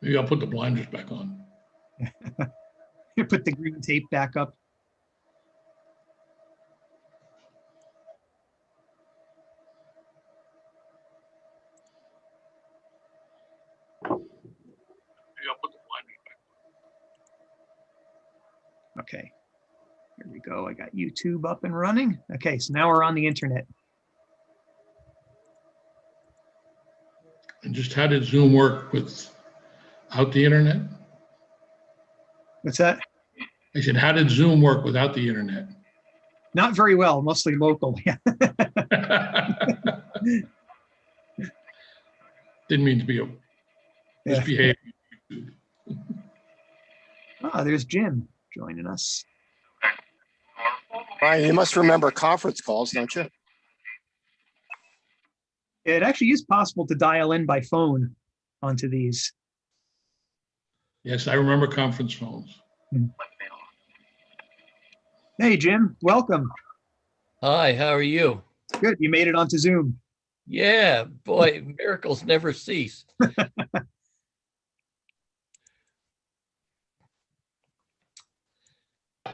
Maybe I'll put the blinders back on. Put the green tape back up. Maybe I'll put the blinders back on. Okay, here we go. I got YouTube up and running. Okay, so now we're on the internet. And just how did Zoom work without the internet? What's that? I said, how did Zoom work without the internet? Not very well, mostly local. Yeah. Didn't mean to be misbehaving. Ah, there's Jim joining us. Brian, you must remember conference calls, don't you? It actually is possible to dial in by phone onto these. Yes, I remember conference phones. Hey, Jim, welcome. Hi, how are you? Good, you made it onto Zoom. Yeah, boy, miracles never cease.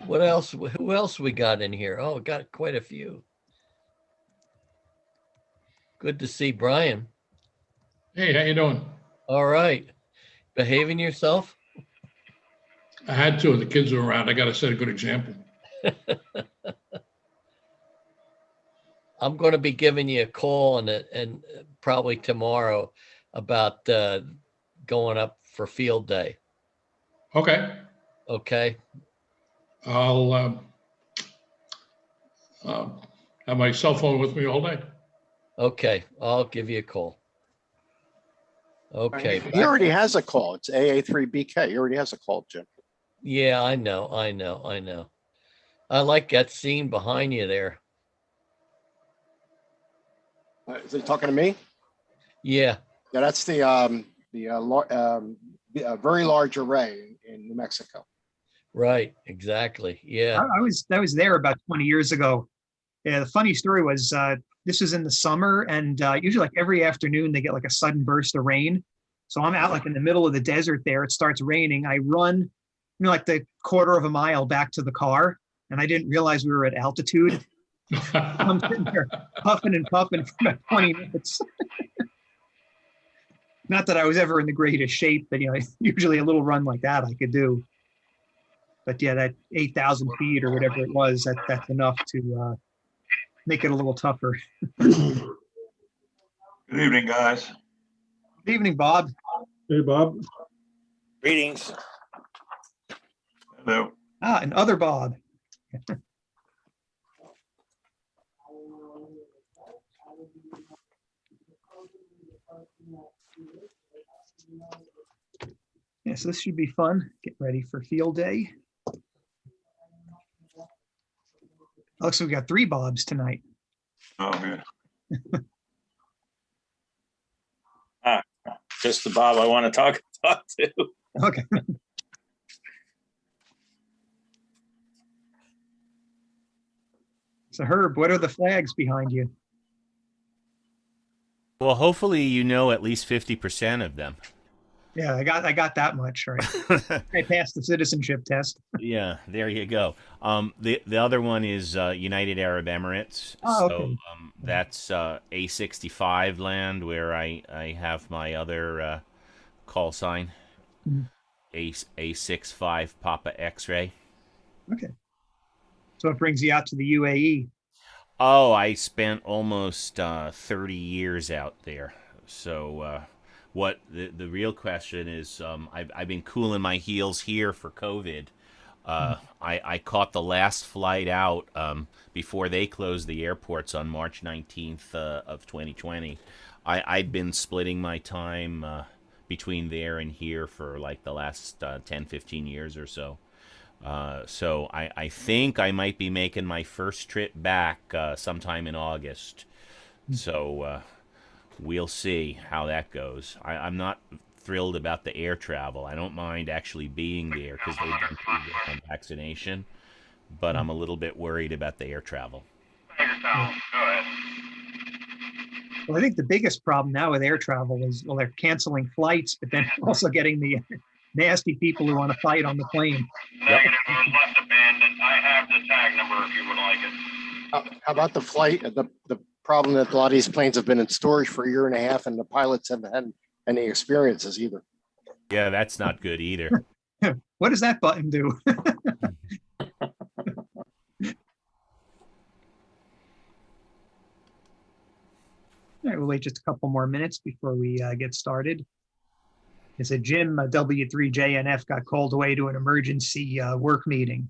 What else? Who else we got in here? Oh, got quite a few. Good to see Brian. Hey, how you doing? All right. Behaving yourself? I had to. The kids are around. I got to set a good example. I'm going to be giving you a call and probably tomorrow about going up for field day. Okay. Okay. I'll have my cell phone with me all day. Okay. I'll give you a call. Okay. He already has a call. It's AA3BK. He already has a call, Jim. Yeah, I know. I like that scene behind you there. Is he talking to me? Yeah. Yeah, that's the very large array in New Mexico. Right. Exactly. Yeah. I was there about 20 years ago. Yeah, the funny story was this was in the summer, and usually like every afternoon they get like a sudden burst of rain. So I'm out like in the middle of the desert there. It starts raining. I run, like the quarter of a mile back to the car, and I didn't realize we were at altitude. I'm sitting there puffing and puffing for about 20 minutes. Not that I was ever in the greatest shape, but usually a little run like that I could do. But yeah, that 8,000 feet or whatever it was, that's enough to make it a little tougher. Good evening, guys. Good evening, Bob. Hey, Bob. Greetings. Hello. Ah, and other Bob. Yeah, so this should be fun. Get ready for field day. Looks like we got 3 Bobs tonight. Oh, good. Just the Bob I want to talk to. Okay. So Herb, what are the flags behind you? Well, hopefully you know at least 50% of them. Yeah, I got that much, right? I passed the citizenship test. Yeah, there you go. The other one is United Arab Emirates. Oh, so okay. that's A65 land where I have my other call sign. Mhm. A65 Papa X-ray. Okay. So it brings you out to the UAE. Oh, I spent almost 30 years out there. So what the real question is, I've been cooling my heels here for COVID. I caught the last flight out before they closed the airports on March 19th of 2020. I'd been splitting my time between there and here for like the last 10, 15 years or so. So I think I might be making my first trip back sometime in August. So we'll see how that goes. I'm not thrilled about the air travel. I don't mind actually being there because they've done pretty good on vaccination, but I'm a little bit worried about the air travel. Go ahead. Well, I think the biggest problem now with air travel is, well, they're canceling flights, but then also getting the nasty people who want to fight on the plane. Negative, it was left abandoned. I have the tag number if you would like it. How about the flight, the problem that a lot of these planes have been in storage for a year and a half and the pilots haven't had any experiences either. Yeah, that's not good either. What does that button do? All right, we'll wait just a couple more minutes before we get started. It's a Jim W3JNF got called away to an emergency work meeting.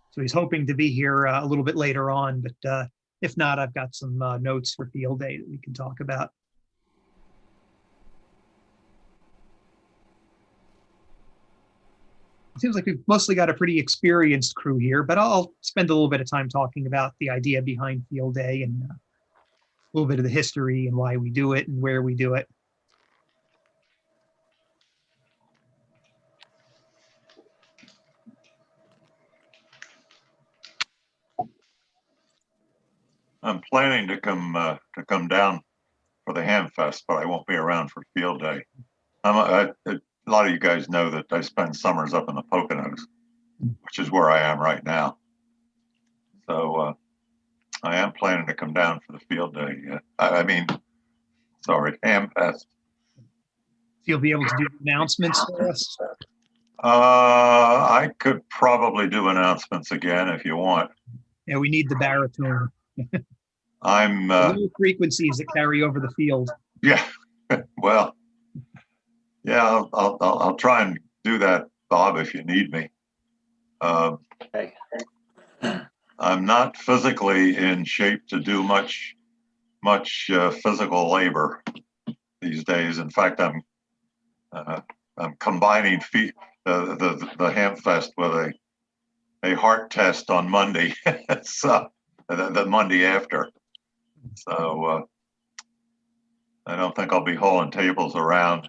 So he's hoping to be here a little bit later on, but if not, I've got some notes for field day that we can talk about. It seems like we've mostly got a pretty experienced crew here, but I'll spend a little bit of time talking about the idea behind field day and a little bit of the history and why we do it and where we do it. I'm planning to come down for the Ham Fest, but I won't be around for field day. A lot of you guys know that I spend summers up in the Poconos, which is where I am right now. So I am planning to come down for the field day. Ham Fest. You'll be able to do announcements for us. I could probably do announcements again if you want. Yeah, we need the baritone. I'm Low frequencies that carry over the field. yeah. Well, yeah, I'll try and do that, Bob, if you need me. Okay. I'm not physically in shape to do much physical labor these days. In fact, I'm combining the Ham Fest with a heart test on Monday, so the Monday after. So I don't think I'll be hauling tables around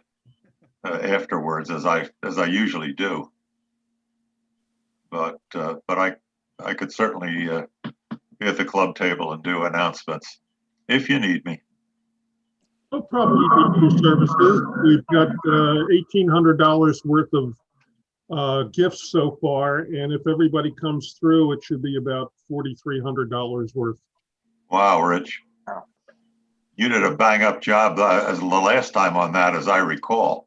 afterwards as I usually do. But I could certainly be at the club table and do announcements if you need me. I'll probably need your services. We've got $1,800 worth of gifts so far, and if everybody comes through, it should be about $4,300 worth. Wow, Rich. You did a bang up job as the last time on that, as I recall.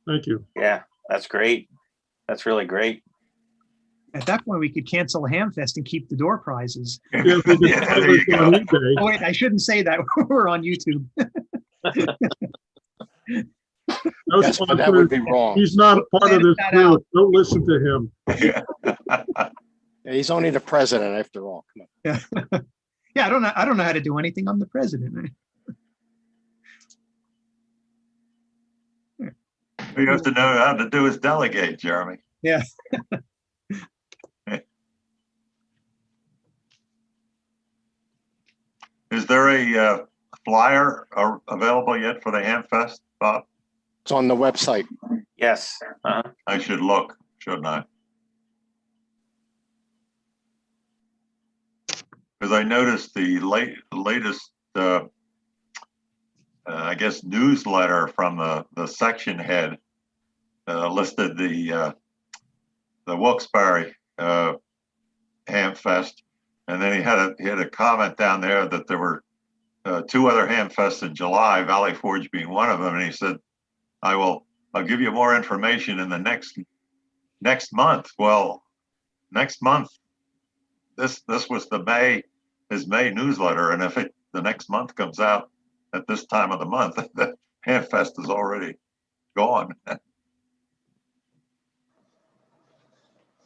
Thank you. Yeah, that's great. That's really great. At that point, we could cancel a Ham Fest and keep the door prizes. Yeah, we can Yeah, sell there you this on go. eBay. Oh, wait, I shouldn't say that. We're on YouTube. No Yes, but that would sponsors. be wrong. He's not a part of this Edit that group. out. Don't listen to him. Yeah. Yeah, he's only the president after all. Come on. Yeah, I don't know how to do anything. I'm the president. You have to know how to do is delegate, Jeremy. Yeah. Is there a flyer available yet for the Ham Fest, Bob? It's on the website. Yes. I should look, shouldn't I? Because I noticed the latest, I guess, newsletter from the section head listed the Wilkes-Barre Ham Fest, and then he had a comment down there that there were two other Ham Fests in July, Valley Forge being one of them, and he said, I'll give you more information in the next month. Well, next month, this was his May newsletter, and if the next month comes out at this time of the month, the Ham Fest is already gone.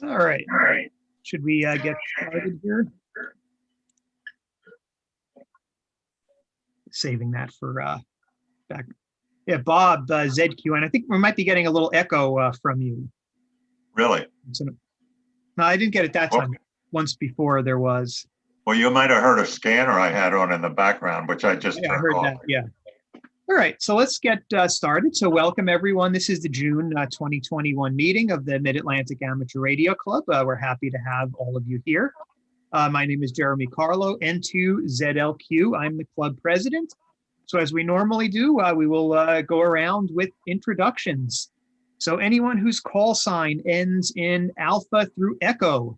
All right. Should we get started here? Saving that for back. Yeah, Bob, ZQ, and I think we might be getting a little echo from you. Really? No, I didn't get it that time. Once before there was. Well, you might have heard a scanner I had on in the background, which I just Yeah, I turned heard off. that. Yeah. All right, so let's get started. So welcome everyone. This is the June 2021 meeting of the Mid-Atlantic Amateur Radio Club. We're happy to have all of you here. My name is Jeremy Carlo, N2ZLQ. I'm the club president. So as we normally do, we will go around with introductions. So anyone whose call sign ends in Alpha through Echo,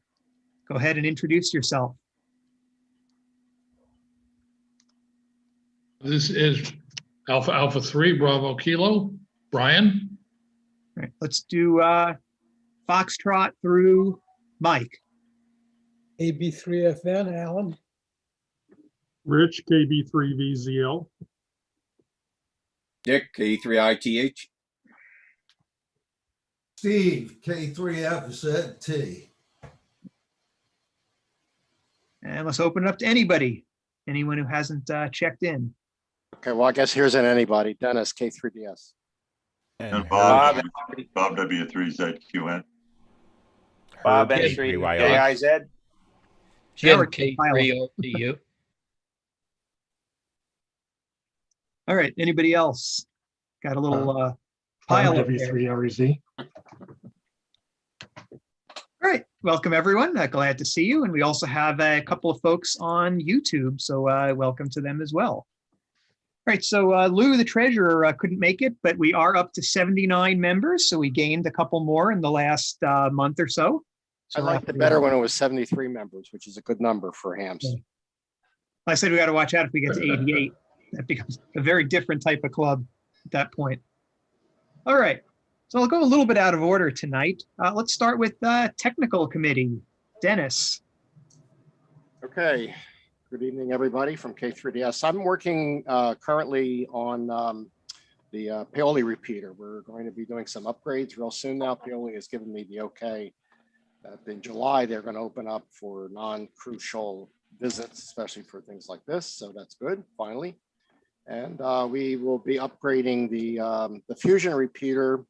go ahead and introduce yourself. This is Alpha 3 Bravo Kilo. Brian? All right, let's do Foxtrot through Mike. AB3FN, Alan. Rich, KB3VZL. Dick, K3ITH. Steve, K3FZT. And let's open it up to anybody. Anyone who hasn't checked in. Okay, well, I guess here's an anybody. Dennis, K3DS. And Bob, Bob W3ZQN. Bob Herb, Entry, K3YR. KIZ. Jim Howard, K3OTU. All right, anybody else? Got a little pile up there. W3RZ. All right, welcome everyone. Glad to see you. And we also have a couple of folks on YouTube, so welcome to them as well. All right, so Lou, the treasurer, couldn't make it, but we are up to 79 members, so we gained a couple more in the last month or so. I liked it better when it was 73 members, which is a good number for hams. I said we got to watch out if we get to 88. That becomes a very different type of club at that point. All right, so I'll go a little bit out of order tonight. Let's start with technical committee. Dennis. Okay, good evening, everybody from K3DS. I'm working currently on the Paoli repeater. We're going to be doing some upgrades real soon now. Paoli has given me the okay that in July they're going to open up for non-crucial visits, especially for things like this. So that's good, finally. And we will be upgrading the Fusion repeater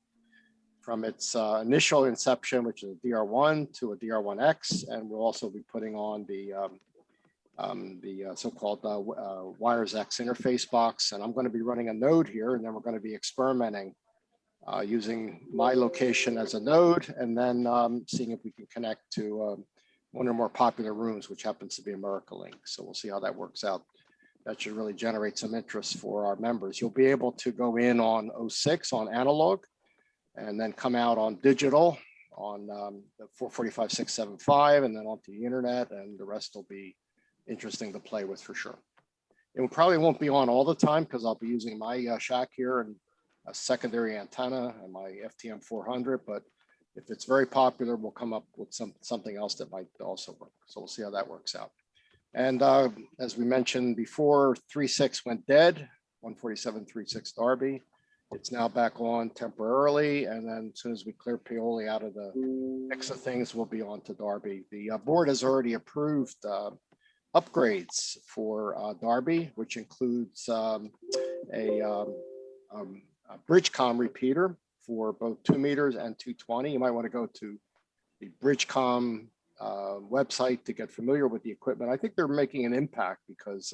from its initial inception, which is a DR1 to a DR1X, and we'll also be putting on the so-called Wires X interface box. And I'm going to be running a node here, and then we're going to be experimenting using my location as a node, and then seeing if we can connect to one or more popular rooms, which happens to be America Link. So we'll see how that works out. That should really generate some interest for our members. You'll be able to go in on 06 on analog, and then come out on digital on the 445/675, and then onto the internet, and the rest will be interesting to play with for sure. It probably won't be on all the time because I'll be using my shack here and a secondary antenna and my FTM 400, but if it's very popular, we'll come up with something else that might also work. So we'll see how that works out. And as we mentioned before, 3.6 went dead, 147.3.6 Derby. It's now back on temporarily, and then as soon as we clear Paoli out of the mix of things, we'll be on to Derby. The board has already approved upgrades for Derby, which includes a Bridgecom repeater for both 2 meters and 220. You might want to go to the Bridgecom website to get familiar with the equipment. I think they're making an impact because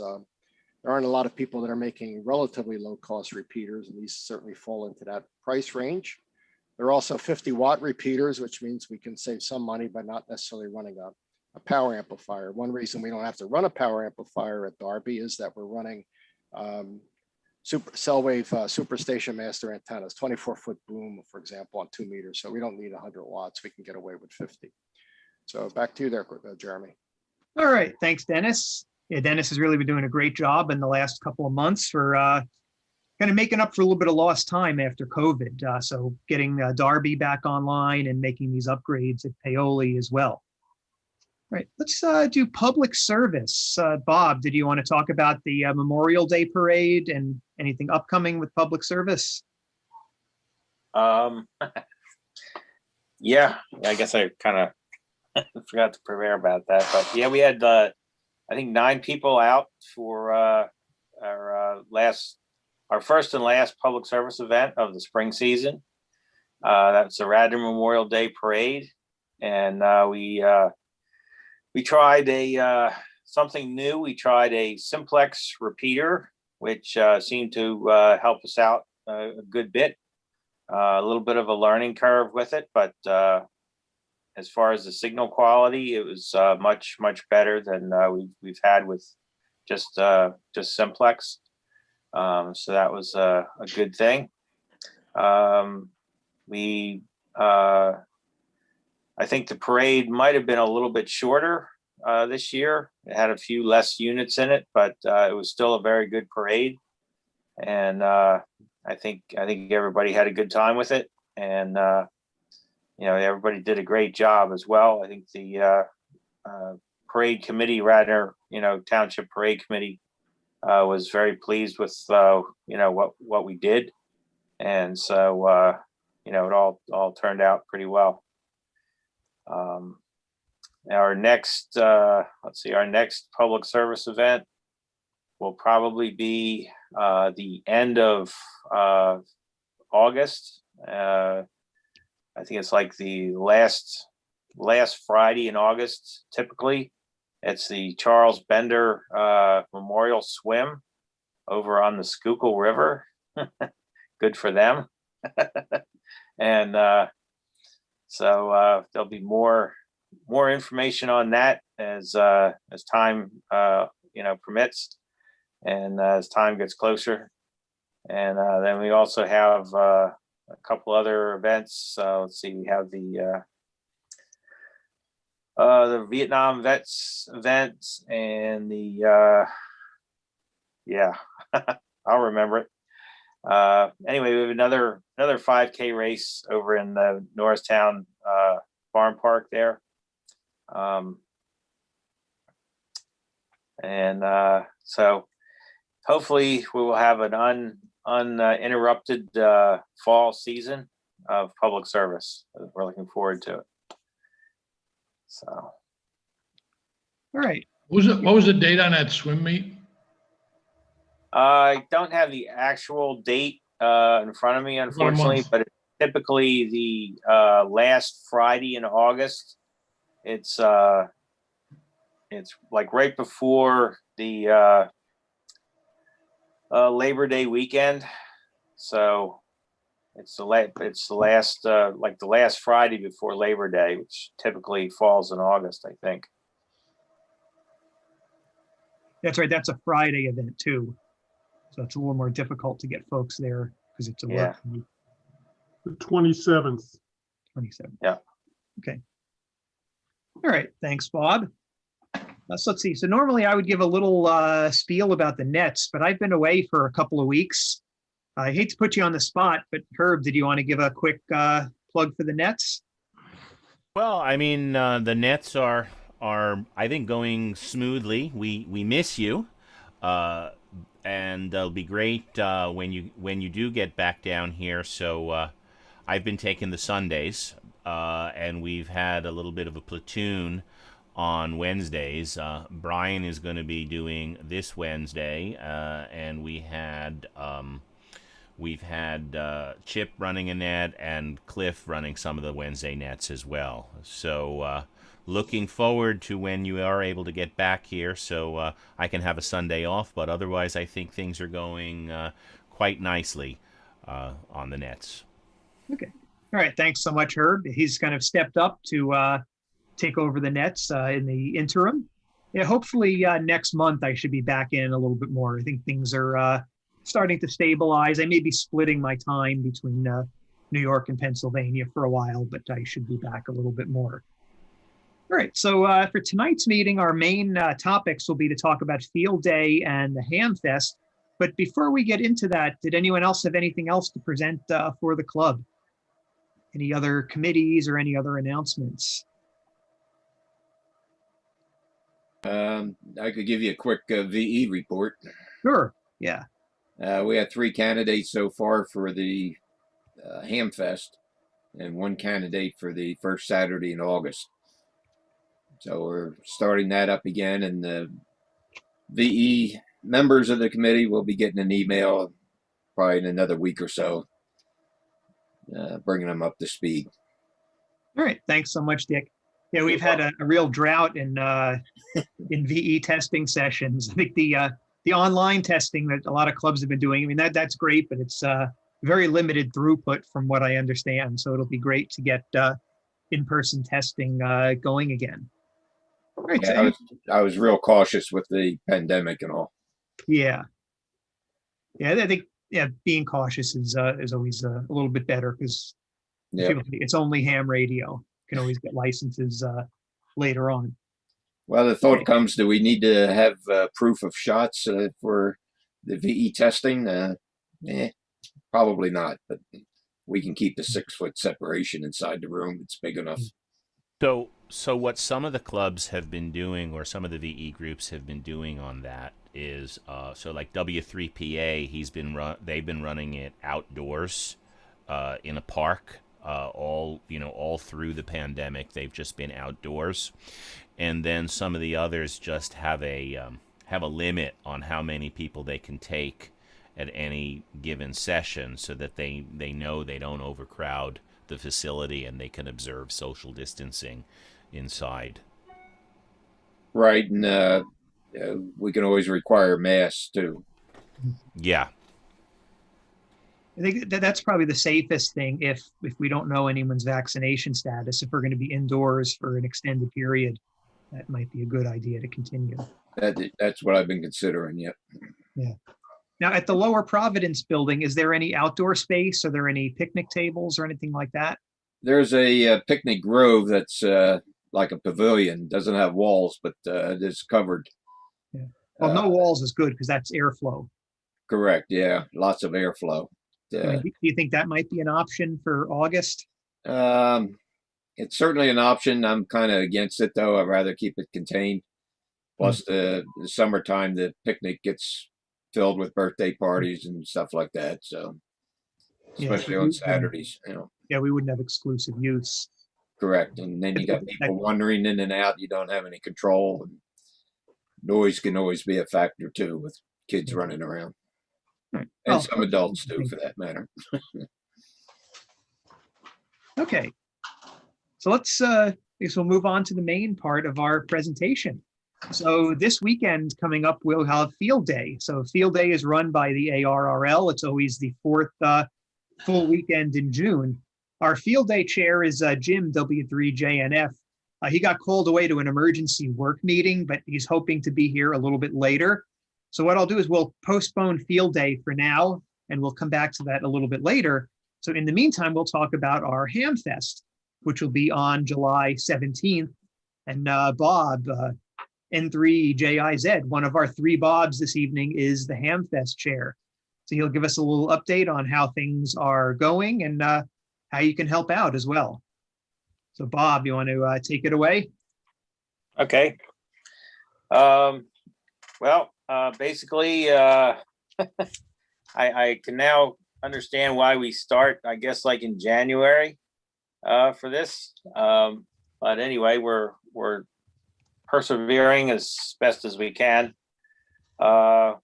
there aren't a lot of people that are making relatively low cost repeaters, and these certainly fall into that price range. There are also 50-watt repeaters, which means we can save some money by not necessarily running a power amplifier. One reason we don't have to run a power amplifier at Derby is that we're running cell wave superstation master antennas, 24-foot boom, for example, on 2 meters. So we don't need 100 watts. We can get away with 50. So back to you there, Jeremy. All right, thanks, Dennis. Yeah, Dennis has really been doing a great job in the last couple of months for kind of making up for a little bit of lost time after COVID. So getting Derby back online and making these upgrades at Paoli as well. All right, let's do public service. Bob, did you want to talk about the Memorial Day parade and anything upcoming with public service? Yeah, I guess I kind of forgot to prepare about that, but yeah, we had I think 9 people out for our first and last public service event of the spring season. That's the Radnor Memorial Day Parade, and we tried something new. We tried a simplex repeater, which seemed to help us out a good bit. A little bit of a learning curve with it, but as far as the signal quality, it was much better than we've had with just simplex. So that was a good thing. I think the parade might have been a little bit shorter this year. It had a few less units in it, but it was still a very good parade. And I think everybody had a good time with it. And everybody did a great job as well. I think the parade committee, rather, township parade committee, was very pleased with what we did. And so it all turned out pretty well. Our next public service event will probably be the end of August. I think it's like the last Friday in August. Typically, it's the Charles Bender Memorial Swim over on the Schuylkill River. Good for them. And so there'll be more information on that as time permits, and as time gets closer. And then we also have a couple other events. Let's see, we have the Vietnam Vets event and the I'll remember it. Anyway, we have another 5K race over in the Norristown Farm Park there. So hopefully we will have an uninterrupted fall season of public service. We're looking forward to it. So. All right. What was the date on that swim meet? I don't have the actual date in front of me, unfortunately, but it's typically the last Friday in August. It's like right before the Labor Day weekend, so it's the last Friday before Labor Day, which typically falls in August, I think. That's right. That's a Friday event too. So it's a little more difficult to get folks there because it's a work week. The 27th. 27th. Yeah. Okay. All right. Thanks, Bob. So let's see. So normally I would give a little spiel about the nets, but I've been away for a couple of weeks. I hate to put you on the spot, but Herb, did you want to give a quick plug for the nets? Well, I mean, the nets are I think going smoothly. We miss you. And it'll be great when you do get back down here. So I've been taking the Sundays, and we've had a little bit of a platoon on Wednesdays. Brian is going to be doing this Wednesday, and we've had Chip running a net and Cliff running some of the Wednesday nets as well. So looking forward to when you are able to get back here, so I can have a Sunday off. But otherwise, I think things are going quite nicely on the nets. Okay. All right. Thanks so much, Herb. He's kind of stepped up to take over the nets in the interim. Yeah. Hopefully next month I should be back in a little bit more. I think things are starting to stabilize. I may be splitting my time between New York and Pennsylvania for a while, but I should be back a little bit more. All right, so for tonight's meeting, our main topics will be to talk about Field Day and the Ham Fest. But before we get into that, did anyone else have anything else to present for the club? Any other committees or any other announcements? I could give you a quick VE report. Sure, yeah. We had 3 candidates so far for the Ham Fest and 1 candidate for the first Saturday in August. So we're starting that up again, and the VE members of the committee will be getting an email probably in another week or so, bringing them up to speed. All right, thanks so much, Dick. Yeah, we've had a real drought in VE testing sessions. I think the online testing that a lot of clubs have been doing, I mean, that's great, but it's very limited throughput from what I understand. So it'll be great to get in-person testing going again. Right, yeah, I was real cautious with the pandemic and all. Yeah. Yeah, I think, yeah, being cautious is always a little bit better because Yeah. it's only ham radio. You can always get licenses later on. Well, the thought comes, do we need to have proof of shots for the VE testing? Probably not, but we can keep the 6 foot separation inside the room. It's big enough. So what some of the clubs have been doing, or some of the VE groups have been doing on that, is so like W3PA, they've been running it outdoors in a park all through the pandemic. They've just been outdoors, and then some of the others just have a limit on how many people they can take at any given session, so that they know they don't overcrowd the facility and they can observe social distancing inside. Right, and we can always require masks too. Yeah. I think that's probably the safest thing if we don't know anyone's vaccination status. If we're going to be indoors for an extended period, that might be a good idea to continue. That's what I've been considering. Yep. Yeah. Now, at the Lower Providence building, is there any outdoor space? Are there any picnic tables or anything like that? There's a picnic grove that's like a pavilion. Doesn't have walls, but it's covered. Yeah. Well, no walls is good because that's airflow. Correct. Yeah, lots of airflow. Do you think that might be an option for August? It's certainly an option. I'm kind of against it, though. I'd rather keep it contained. Plus, the summertime, the picnic gets filled with birthday parties and stuff like that. So, especially on Saturdays, Yeah, we wouldn't have exclusive use. Correct. And then you got people wandering in and out. You don't have any control. And noise can always be a factor too, with kids running around. And some adults too, for that matter. Okay. So I guess we'll move on to the main part of our presentation. So this weekend coming up, we'll have Field Day. So Field Day is run by the ARRL. It's always the fourth full weekend in June. Our Field Day chair is Jim, W3JNF. He got called away to an emergency work meeting, but he's hoping to be here a little bit later. So what I'll do is we'll postpone Field Day for now, and we'll come back to that a little bit later. So in the meantime, we'll talk about our Ham Fest, which will be on July 17th. And Bob, N3JIZ, one of our 3 Bobs this evening, is the Ham Fest chair. So he'll give us a little update on how things are going and how you can help out as well. So Bob, you want to take it away? Okay. Basically, I can now understand why we start, I guess, like in January for this. But anyway, we're persevering as best as we can.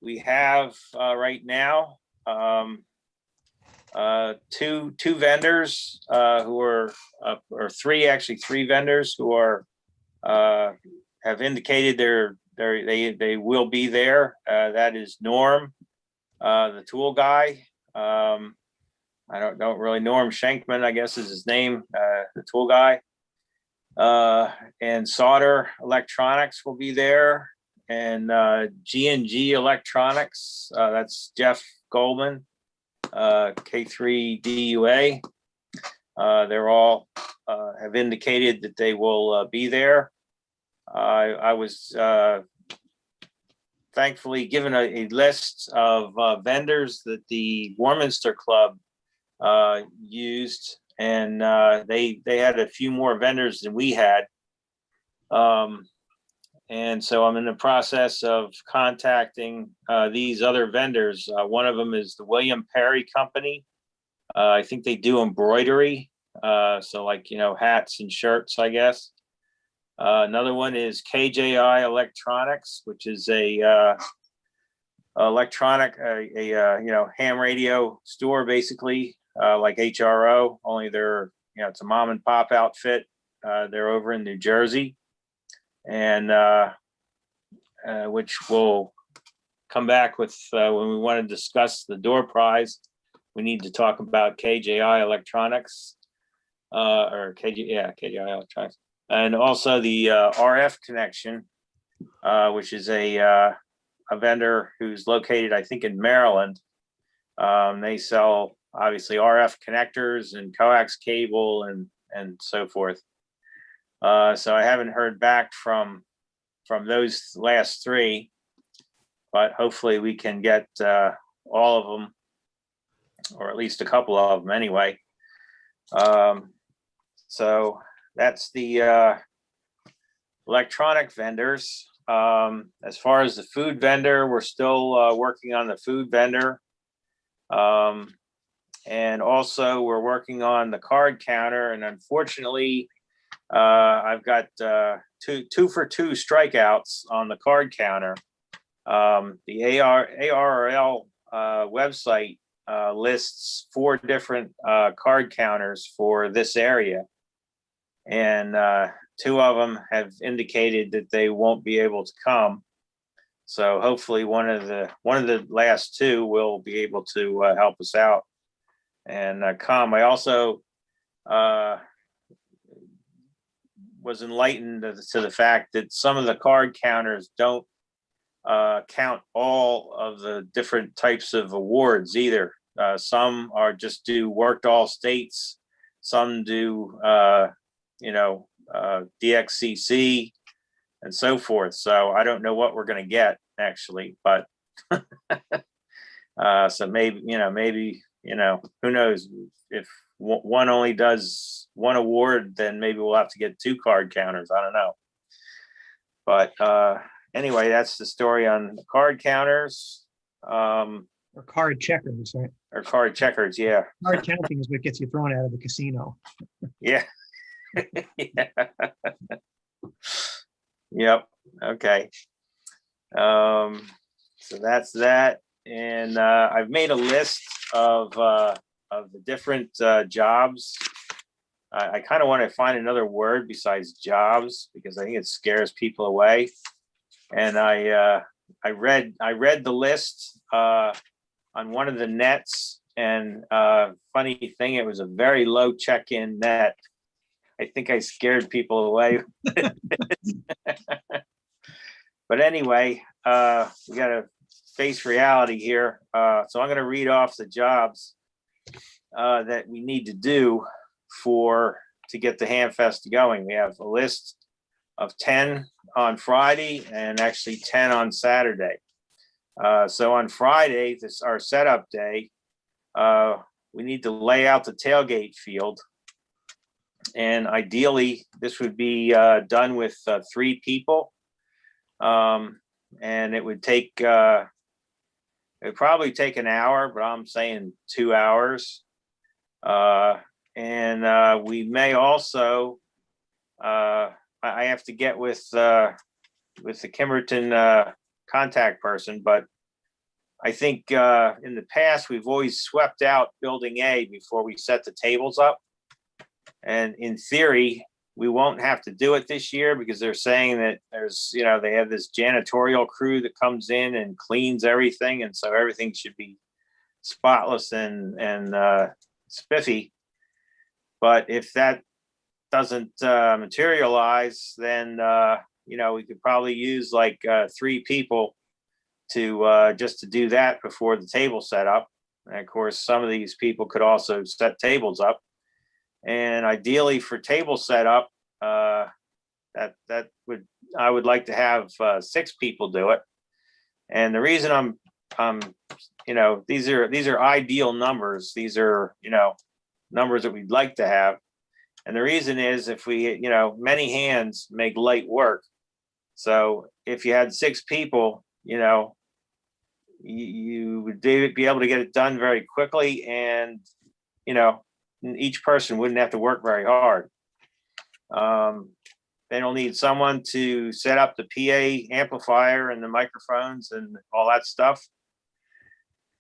We have right now two vendors who are, or three vendors who are have indicated they will be there. That is Norm, the tool guy. I don't really Norm Schenkman, I guess is his name, the tool guy. And Solder Electronics will be there, and G&G Electronics, that's Jeff Goldman, K3 DUA. They're all have indicated that they will be there. I was thankfully given a list of vendors that the Warminster Club used, and they had a few more vendors than we had. And so I'm in the process of contacting these other vendors. One of them is the William Perry Company. I think they do embroidery. So like, hats and shirts, I guess. Another one is KJI Electronics, which is a electronic, ham radio store, basically, like HRO, only they're, it's a mom and pop outfit. They're over in New Jersey, and which will come back with when we want to discuss the door prize. We need to talk about KJI Electronics, or KJI Electronics, and also the RF Connection, which is a vendor who's located, I think, in Maryland. They sell obviously RF connectors and coax cable and so forth. So I haven't heard back from those last three, but hopefully we can get all of them, or at least a couple of them anyway. So that's the electronic vendors. As far as the food vendor, we're still working on the food vendor. And also we're working on the card counter, and unfortunately, I've got two for two strikeouts on the card counter. The ARRL website lists 4 different card counters for this area, and 2 of them have indicated that they won't be able to come. So hopefully one of the last 2 will be able to help us out and come. I also was enlightened to the fact that some of the card counters don't count all of the different types of awards either. Some are just do worked all states, some do DXCC and so forth. So I don't know what we're going to get actually, but so maybe who knows, if one only does 1 award, then maybe we'll have to get 2 card counters. I don't know. But anyway, that's the story on the card counters. Or card checkers, right? Or card checkers, yeah. Card counting is what gets you thrown out of the casino. Yeah. Yeah. Yep. Okay. So that's that. And I've made a list of the different jobs. I kind of want to find another word besides jobs, because I think it scares people away. And I read the list on one of the nets, and funny thing, it was a very low check-in net. I think I scared people away. But anyway, we got to face reality here. So I'm going to read off the jobs that we need to do to get the Hamfest going. We have a list of 10 on Friday and actually 10 on Saturday. So on Friday, this our setup day, we need to lay out the tailgate field. And ideally, this would be done with 3 people. And it would probably take an hour, but I'm saying 2 hours. And we may also, I have to get with the Kimmerton contact person, but I think in the past, we've always swept out building A before we set the tables up. And in theory, we won't have to do it this year, because they're saying that they have this janitorial crew that comes in and cleans everything. And so everything should be spotless and spiffy. But if that doesn't materialize, then, we could probably use like 3 people to just to do that before the table setup. And of course, some of these people could also set tables up. And ideally for table setup, I would like to have 6 people do it. And the reason these are ideal numbers. These are, numbers that we'd like to have. And the reason is, if we, many hands make light work. So if you had 6 people, you would be able to get it done very quickly, and, each person wouldn't have to work very hard. Then we'll need someone to set up the PA amplifier and the microphones and all that stuff.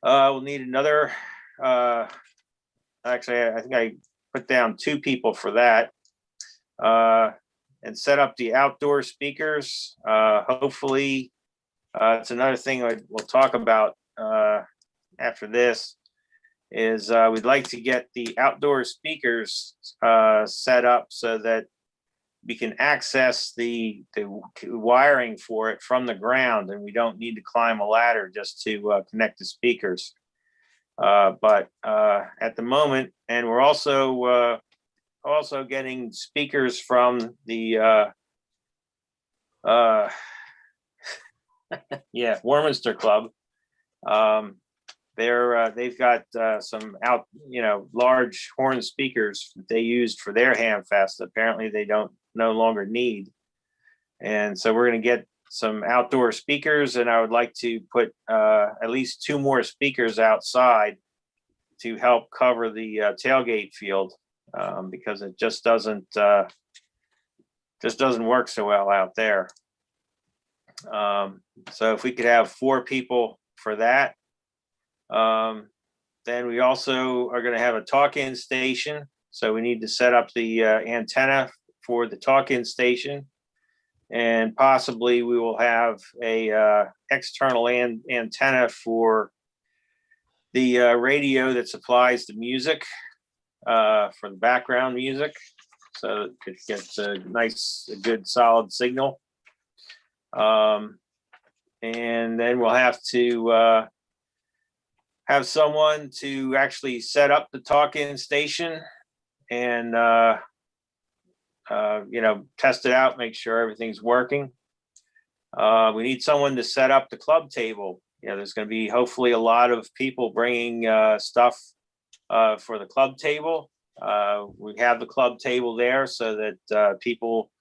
We'll need another, actually, I think I put down 2 people for that, and set up the outdoor speakers. Hopefully, it's another thing we'll talk about after this, is we'd like to get the outdoor speakers set up so that we can access the wiring for it from the ground, and we don't need to climb a ladder just to connect the speakers. But at the moment, and we're also getting speakers from the Warminster Club. They've got some large horn speakers that they used for their Hamfest. Apparently they don't no longer need. And so we're going to get some outdoor speakers, and I would like to put at least 2 more speakers outside to help cover the tailgate field, because it just doesn't work so well out there. So if we could have 4 people for that. Then we also are going to have a talk-in station. So we need to set up the antenna for the talk-in station. And possibly we will have a external antenna for the radio that supplies the music, for the background music. So it gets a good solid signal. And then we'll have to have someone to actually set up the talk-in station and test it out, make sure everything's working. We need someone to set up the club table. There's going to be hopefully a lot of people bringing stuff for the club table. We have the club table there so that people,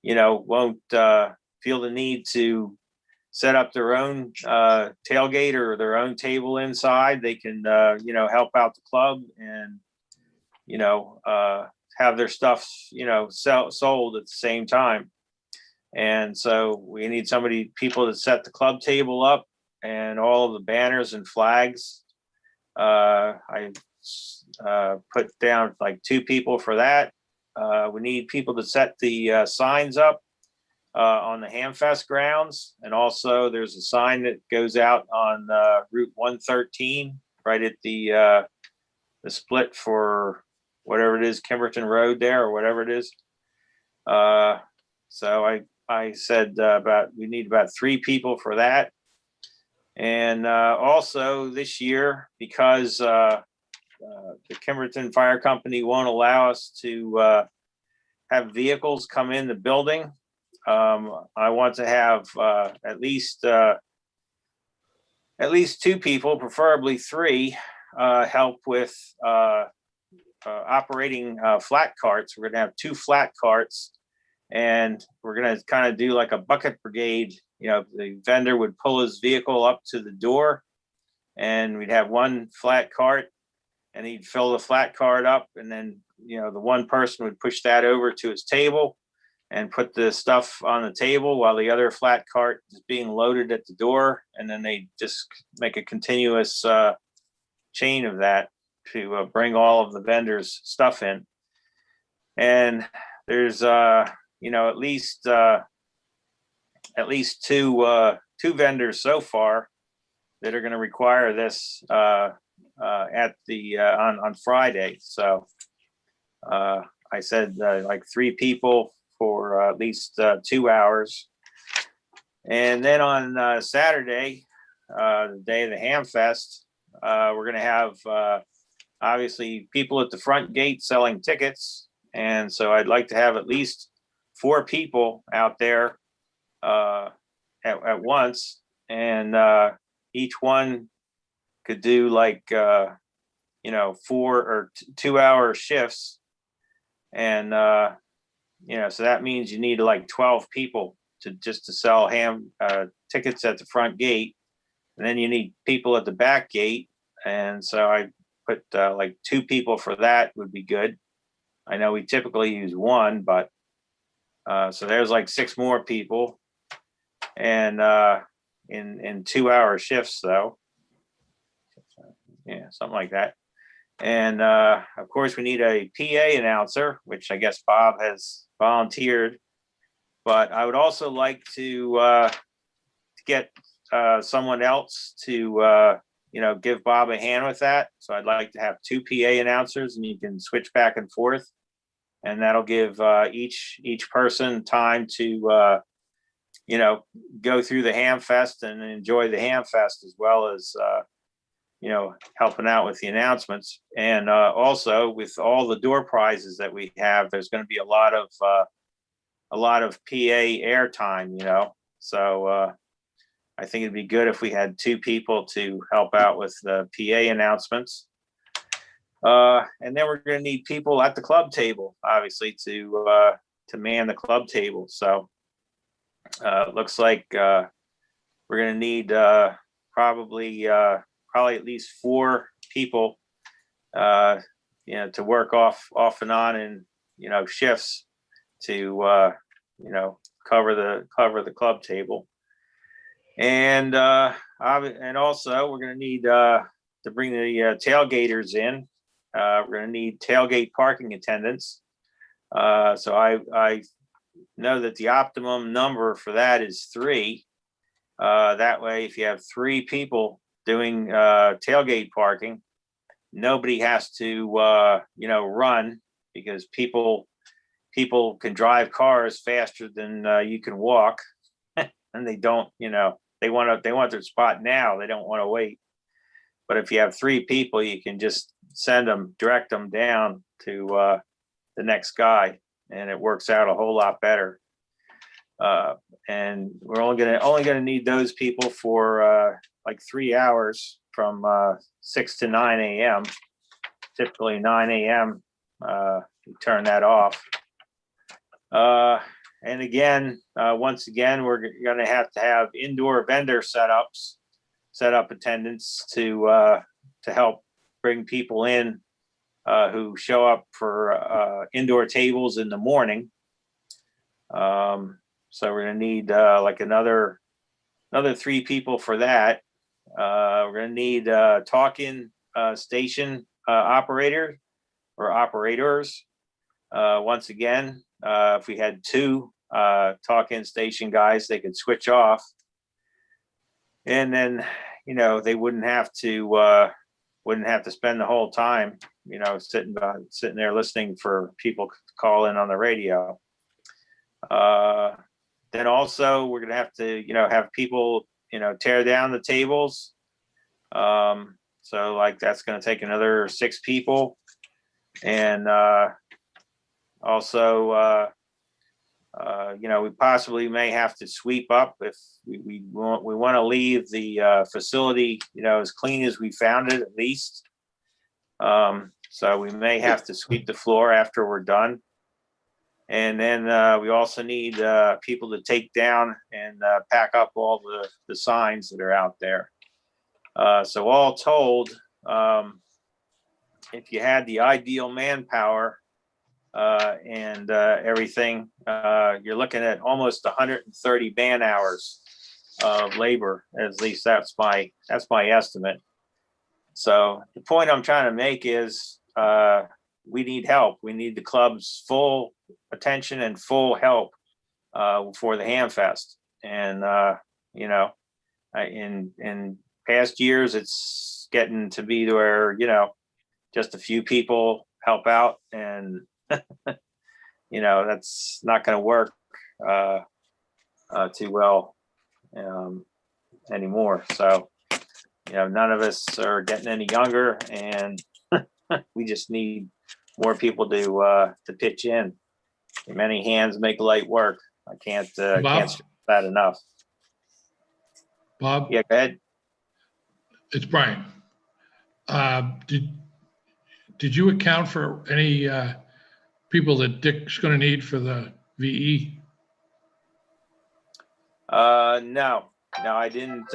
won't feel the need to set up their own tailgate or their own table inside. They can, help out the club and, have their stuff, sold at the same time. And so we need people to set the club table up and all of the banners and flags. I put down like 2 people for that. We need people to set the signs up on the Hamfest grounds. And also there's a sign that goes out on Route 113 right at the split for whatever it is, Kimberton Road there or whatever it is. So I said we need about 3 people for that. And also this year, because the Kimberton Fire Company won't allow us to have vehicles come in the building, I want to have at least 2 people, preferably 3, help with operating flat carts. We're going to have 2 flat carts, and we're going to kind of do like a bucket brigade. The vendor would pull his vehicle up to the door, and we'd have 1 flat cart, and he'd fill the flat cart up, and then the one person would push that over to his table and put the stuff on the table while the other flat cart is being loaded at the door, and then they just make a continuous chain of that to bring all of the vendors' stuff in. And there's at least 2 vendors so far that are going to require this at the on Friday. So I said like 3 people for at least 2 hours. And then on Saturday, the day of the Hamfest, we're going to have obviously people at the front gate selling tickets. And so I'd like to have at least 4 people out there at once, and each one could do like 4 or 2-hour shifts. And so that means you need like 12 people to sell tickets at the front gate, and then you need people at the back gate. And so I put like 2 people for that would be good. I know we typically use 1, but so there's like 6 more people, and in 2-hour shifts though. Yeah, something like that. And of course we need a PA announcer, which I guess Bob has volunteered, but I would also like to get someone else to give Bob a hand with that. So I'd like to have 2 PA announcers, and you can switch back and forth, and that'll give each person time to go through the Hamfest and enjoy the Hamfest, as well as helping out with the announcements. And also with all the door prizes that we have, there's going to be a lot of PA airtime, so I think it'd be good if we had 2 people to help out with the PA announcements. And then we're going to need people at the club table, obviously, to man the club table. So it looks like we're going to need probably at least 4 people, to work off and on in shifts to cover the club table. And also we're going to need to bring the tailgaters in. We're going to need tailgate parking attendants. So I know that the optimum number for that is 3. That way, if you have 3 people doing tailgate parking, nobody has to run, because people can drive cars faster than you can walk, and they don't, they want their spot now. They don't want to wait. But if you have 3 people, you can just direct them down to the next guy, and it works out a whole lot better. And we're only gonna need those people for like 3 hours, from 6 to 9 a.m. Typically 9 a.m. We turn that off. And again, once again, we're going to have indoor vendor set up attendants to help bring people in who show up for indoor tables in the morning. So we're going to need like another 3 people for that. We're going to need talk-in station operator or operators. Once again, if we had 2 talk-in station guys, they could switch off, and then they wouldn't have to spend the whole time sitting there listening for people to call in on the radio. Then also we're gonna have to have people tear down the tables. So like that's going to take another 6 people, and also we possibly may have to sweep up if we want to leave the facility as clean as we found it, at least. So we may have to sweep the floor after we're done. And then we also need people to take down and pack up all the signs that are out there. So all told, if you had the ideal manpower and everything, you're looking at almost 130 man hours of labor. At least that's my estimate. So the point I'm trying to make is we need help. We need the club's full attention and full help for the Hamfest. And in past years, it's getting to be where just a few people help out, and that's not going to work too well anymore. So none of us are getting any younger, and we just need more people to pitch in. Many hands make light work. I can't stress that enough. Bob? Yeah, go ahead. It's Brian. Did you account for any people that Dick's going to need for the VE? No, I didn't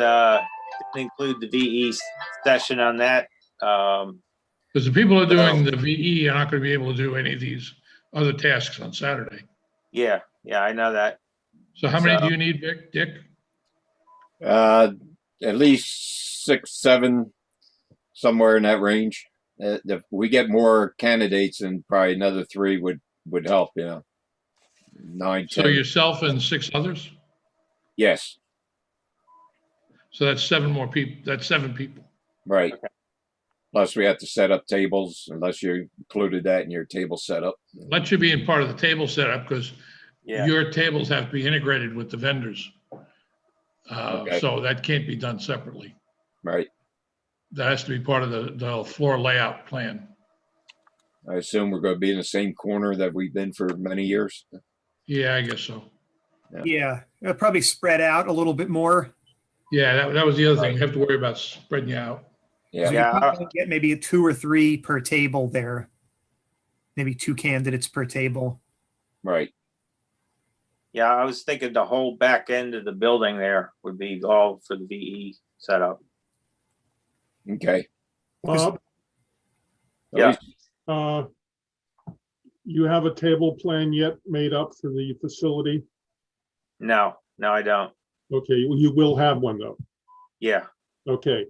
include the VE session on that. Because the people who are doing the VE are not going to be able to do any of these other tasks on Saturday. Yeah, I know that. So how many do you need, Dick? At least 6, 7, somewhere in that range. If we get more candidates, then probably another 3 would help. 9, 10. So yourself and 6 others? Yes. So that's 7 more people. That's 7 people. Right. Okay. Plus we have to set up tables, unless you included that in your table setup. That should be in part of the table setup, because your tables have to be integrated with the vendors. Okay. So that can't be done separately. Right. That has to be part of the floor layout plan. I assume we're going to be in the same corner that we've been for many years. Yeah, I guess so. Yeah, it'll probably spread out a little bit more. Yeah, that was the other thing. We have to worry about spreading you out. Yeah. So Yeah. you probably get maybe 2 or 3 per table there. Maybe 2 candidates per table. Right. Yeah, I was thinking the whole back end of the building there would be all for the VE setup. Okay. Bob, Yeah. you have a table plan yet made up for the facility? No, I don't. Okay, well, you will have one though. Yeah. Okay.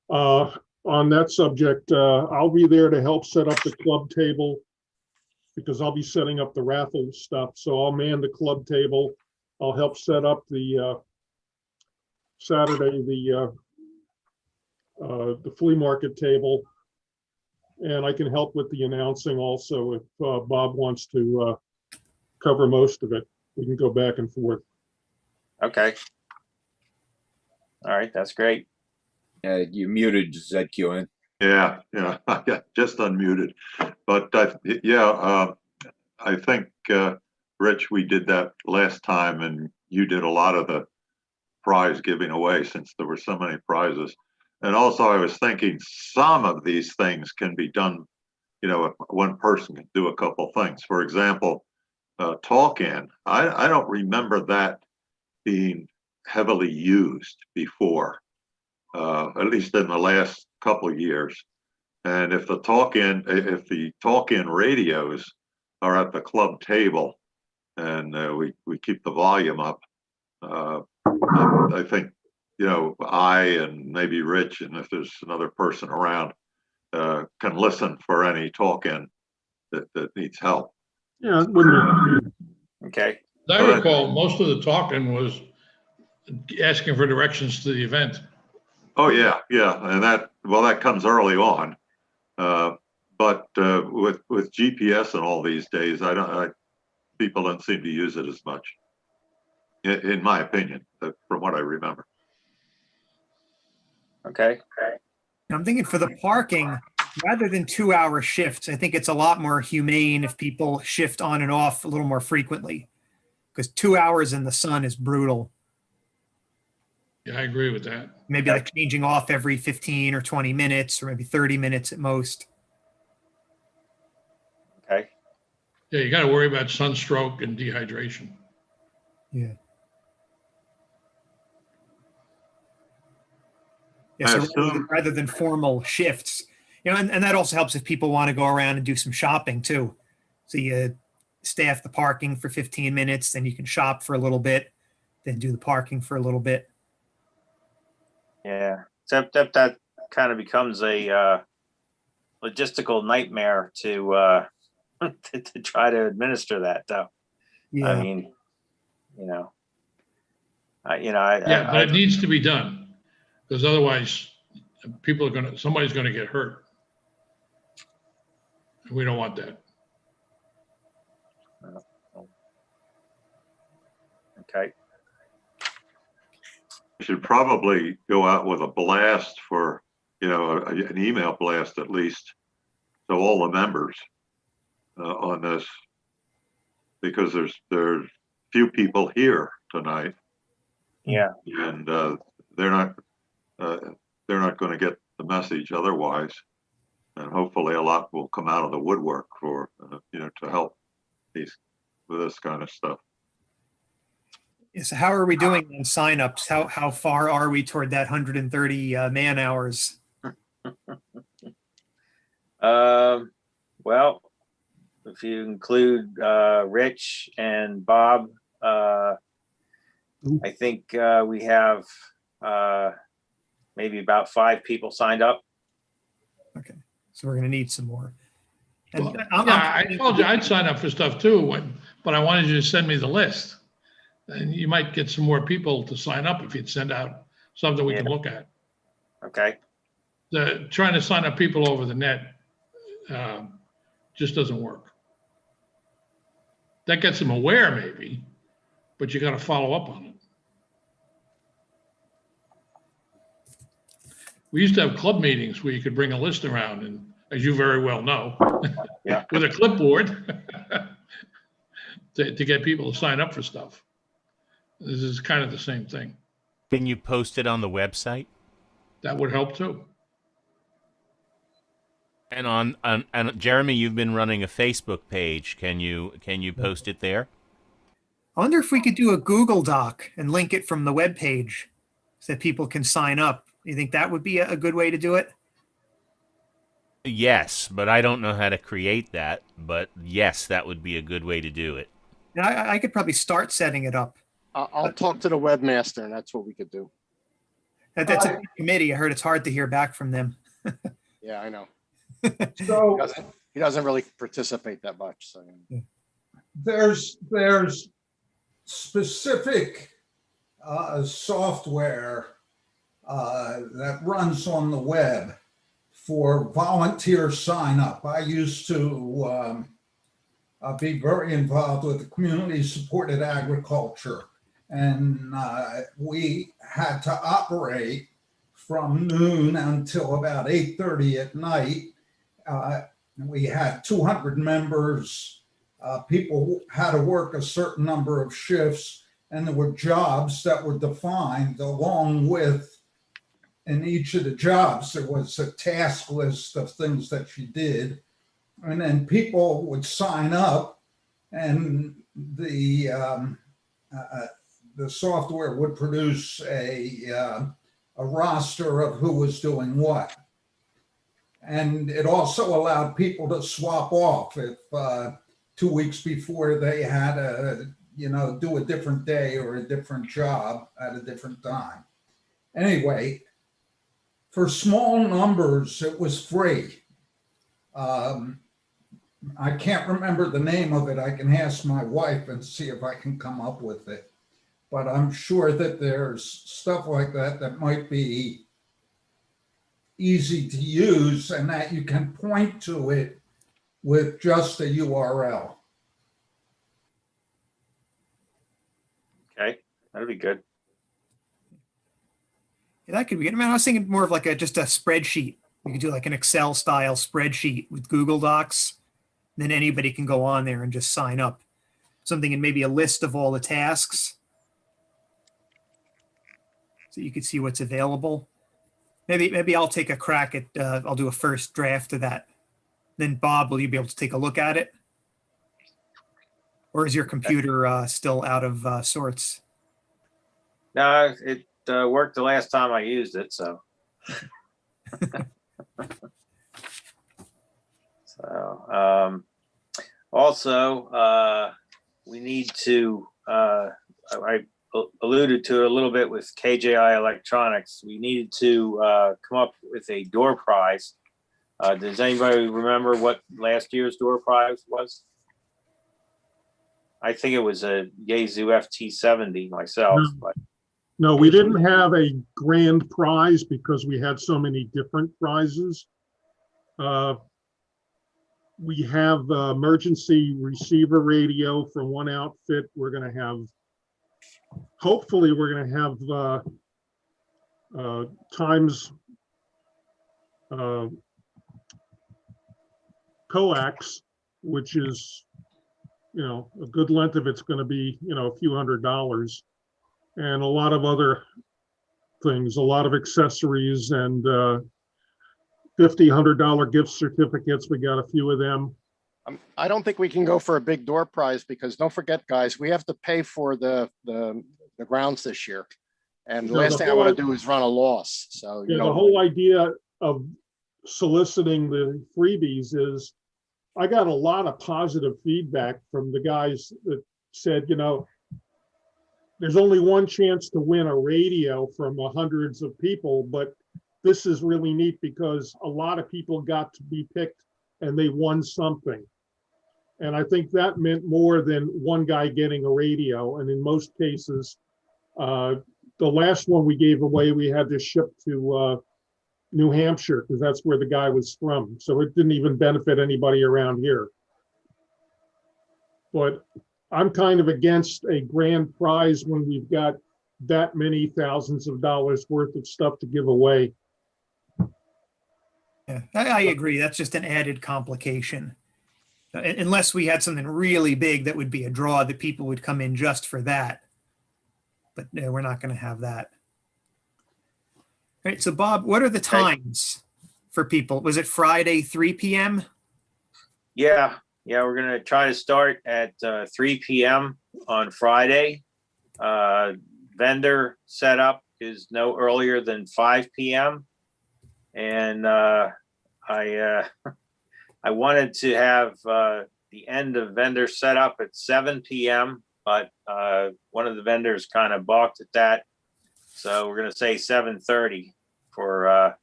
On that subject, I'll be there to help set up the club table because I'll be setting up the raffle stuff. So I'll man the club table. I'll help set up the Saturday, the flea market table. And I can help with the announcing also if Bob wants to cover most of it. We can go back and forth. Okay. All right, that's great. You muted ZQN. Yeah, I got just unmuted. But I think, Rich, we did that last time and you did a lot of the prize giving away since there were so many prizes. And also I was thinking some of these things can be done, one person can do a couple things. For example, talk-in. I don't remember that being heavily used before, at least in the last couple of years. And if the talk-in radios are at the club table and we keep the volume up, I think, I and maybe Rich, and if there's another person around, can listen for any talk-in that needs help. Yeah, it wouldn't be. Okay. As I recall, most of the talking was asking for directions to the event. Oh, yeah. And that comes early on. But with GPS and all these days, people don't seem to use it as much, in my opinion, from what I remember. Okay. I'm thinking for the parking, rather than 2-hour shifts, I think it's a lot more humane if people shift on and off a little more frequently, because 2 hours in the sun is brutal. Yeah, I agree with that. Maybe like changing off every 15 or 20 minutes, or maybe 30 minutes at most. Okay. Yeah, you got to worry about sunstroke and dehydration. Yeah. Yeah, so rather than formal shifts, and that also helps if people want to go around and do some shopping too. So you staff the parking for 15 minutes, then you can shop for a little bit, then do the parking for a little bit. Yeah. Except that kind of becomes a logistical nightmare to to try to administer that, though. Yeah. I mean, But it needs to be done because otherwise somebody's going to get hurt. We don't want that. Okay. We should probably go out with a blast for, an email blast at least to all the members on this, because there's few people here tonight. Yeah. And they're not going to get the message otherwise. And hopefully a lot will come out of the woodwork for, to help with this kind of stuff. Yeah, so how are we doing on signups? How far are we toward that 130 man hours? Well, if you include Rich and Bob, I think we have maybe about 5 people signed up. Okay, so we're going to need some more. And Well, I told you I'd sign up for stuff too, but I wanted you to send me the list. And you might get some more people to sign up if you'd send out something we can look at. Okay. Trying to sign up people over the net just doesn't work. That gets them aware maybe, but you got to follow up on it. We used to have club meetings where you could bring a list around, and as you very well know, Yeah. with a clipboard to get people to sign up for stuff. This is kind of the same thing. Can you post it on the website? That would help too. And and Jeremy, you've been running a Facebook page. Can you post it there? I wonder if we could do a Google Doc and link it from the web page so that people can sign up. You think that would be a good way to do it? Yes, but I don't know how to create that. But yes, that would be a good way to do it. And I could probably start setting it up. I'll talk to the webmaster and that's what we could do. That's a big committee. I heard it's hard to hear back from them. Yeah, I know. So He doesn't really participate that much, so. there's specific software that runs on the web for volunteer sign up. I used to be very involved with the community supported agriculture, and we had to operate from noon until about 8:30 at night. We had 200 members. People had to work a certain number of shifts, and there were jobs that were defined along with, in each of the jobs, there was a task list of things that you did. And then people would sign up, and the software would produce a roster of who was doing what. And it also allowed people to swap off if 2 weeks before they had to, do a different day or a different job at a different time. Anyway, for small numbers, it was free. I can't remember the name of it. I can ask my wife and see if I can come up with it. But I'm sure that there's stuff like that that might be easy to use and that you can point to it with just a URL. Okay, that'd be good. Yeah, that could be good. I mean, I was thinking more of like just a spreadsheet. We could do like an Excel style spreadsheet with Google Docs. Then anybody can go on there and just sign up. Something in maybe a list of all the tasks, so you could see what's available. Maybe I'll take a crack at. I'll do a first draft of that. Then Bob, will you be able to take a look at it, or is your computer still out of sorts? No, it worked the last time I used it, so. So, also, we need to, I alluded to it a little bit with KJI Electronics. We needed to come up with a door prize. Does anybody remember what last year's door prize was? I think it was a Yaesu FT70 myself, but No, we didn't have a grand prize because we had so many different prizes. We have emergency receiver radio from one outfit. We're going to have, hopefully we're going to have Times coax, which is, a good length of it's going to be, a few $100s, and a lot of other things, a lot of accessories and $50, $100 gift certificates. We got a few of them. I don't think we can go for a big door prize because don't forget, guys, we have to pay for the grounds this year. And the No, last the thing I whole want to do is run a loss. So, Yeah, the whole idea of soliciting the freebies is I got a lot of positive feedback from the guys that said, there's only one chance to win a radio from hundreds of people, but this is really neat because a lot of people got to be picked and they won something. And I think that meant more than one guy getting a radio. And in most cases, the last one we gave away, we had to ship to New Hampshire because that's where the guy was from. So it didn't even benefit anybody around here. But I'm kind of against a grand prize when we've got that many thousands of dollars worth of stuff to give away. Yeah, I agree. That's just an added complication. Unless we had something really big that would be a draw that people would come in just for that. But no, we're not going to have that. All right. So Bob, what are the times for people? Was it Friday, 3 p.m.? Yeah, we're gonna try to start at 3 p.m. on Friday. Vendor setup is no earlier than 5 p.m. And I wanted to have the end of vendor setup at 7 p.m., but one of the vendors kind of balked at that. So we're gonna say 7:30 for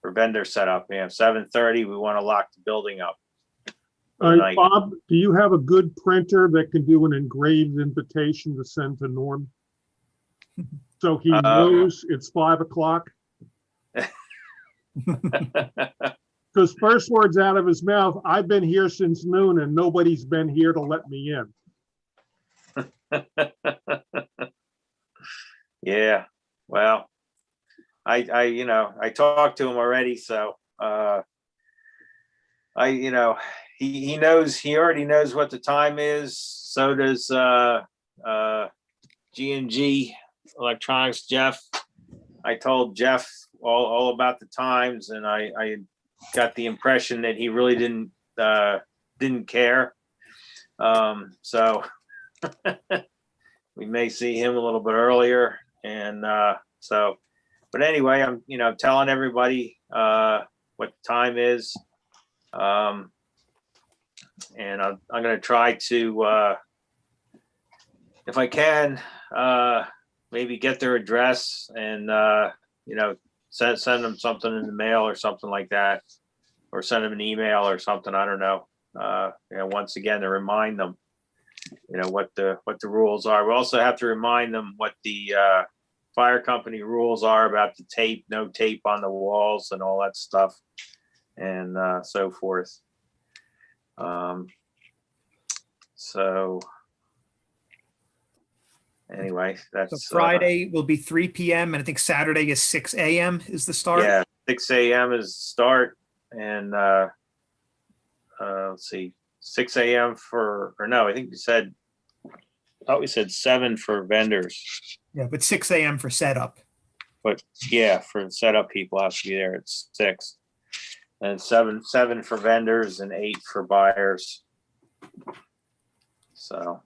vendor setup. Yeah, 7:30. We want to lock the building up. All right, Bob, do you have a good printer that can do an engraved invitation to send to Norm? So he knows it's 5 o'clock? Because first words out of his mouth, I've been here since noon and nobody's been here to let me in. Yeah, well, I talked to him already, so he knows, he already knows what the time is. So does G&G Electronics, Jeff. I told Jeff all about the times, and I got the impression that he really didn't care. So we may see him a little bit earlier. And but anyway, I'm telling everybody what the time is. And I'm going to try to, if I can, maybe get their address and, send them something in the mail or something like that, or send them an email or something. I don't know. Once again, to remind them, what the rules are. We also have to remind them what the fire company rules are about the tape, no tape on the walls and all that stuff, and so forth. So anyway, that's So Friday will be 3 p.m. and I think Saturday is 6 a.m. is the start. Yeah, 6 a.m. is the start, and let's see, 6 a.m. I thought we said 7 for vendors. Yeah, but 6 a.m. for setup. But yeah, for setup people have to be there at 6, and 7 for vendors and 8 for buyers. So.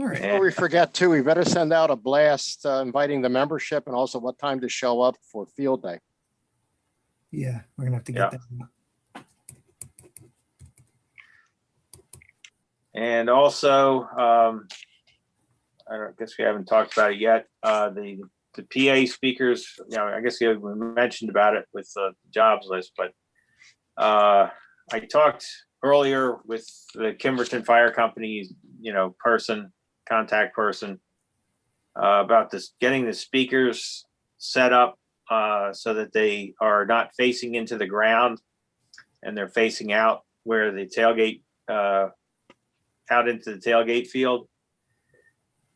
All right. Before we forget too, we better send out a blast inviting the membership and also what time to show up for field day. Yeah, we're gonna have to get that. And also, I guess we haven't talked about it yet. The PA speakers, I guess we mentioned about it with the jobs list, but I talked earlier with the Kimberton Fire Company, contact person, about this, getting the speakers set up so that they are not facing into the ground and they're facing out where the tailgate, out into the tailgate field.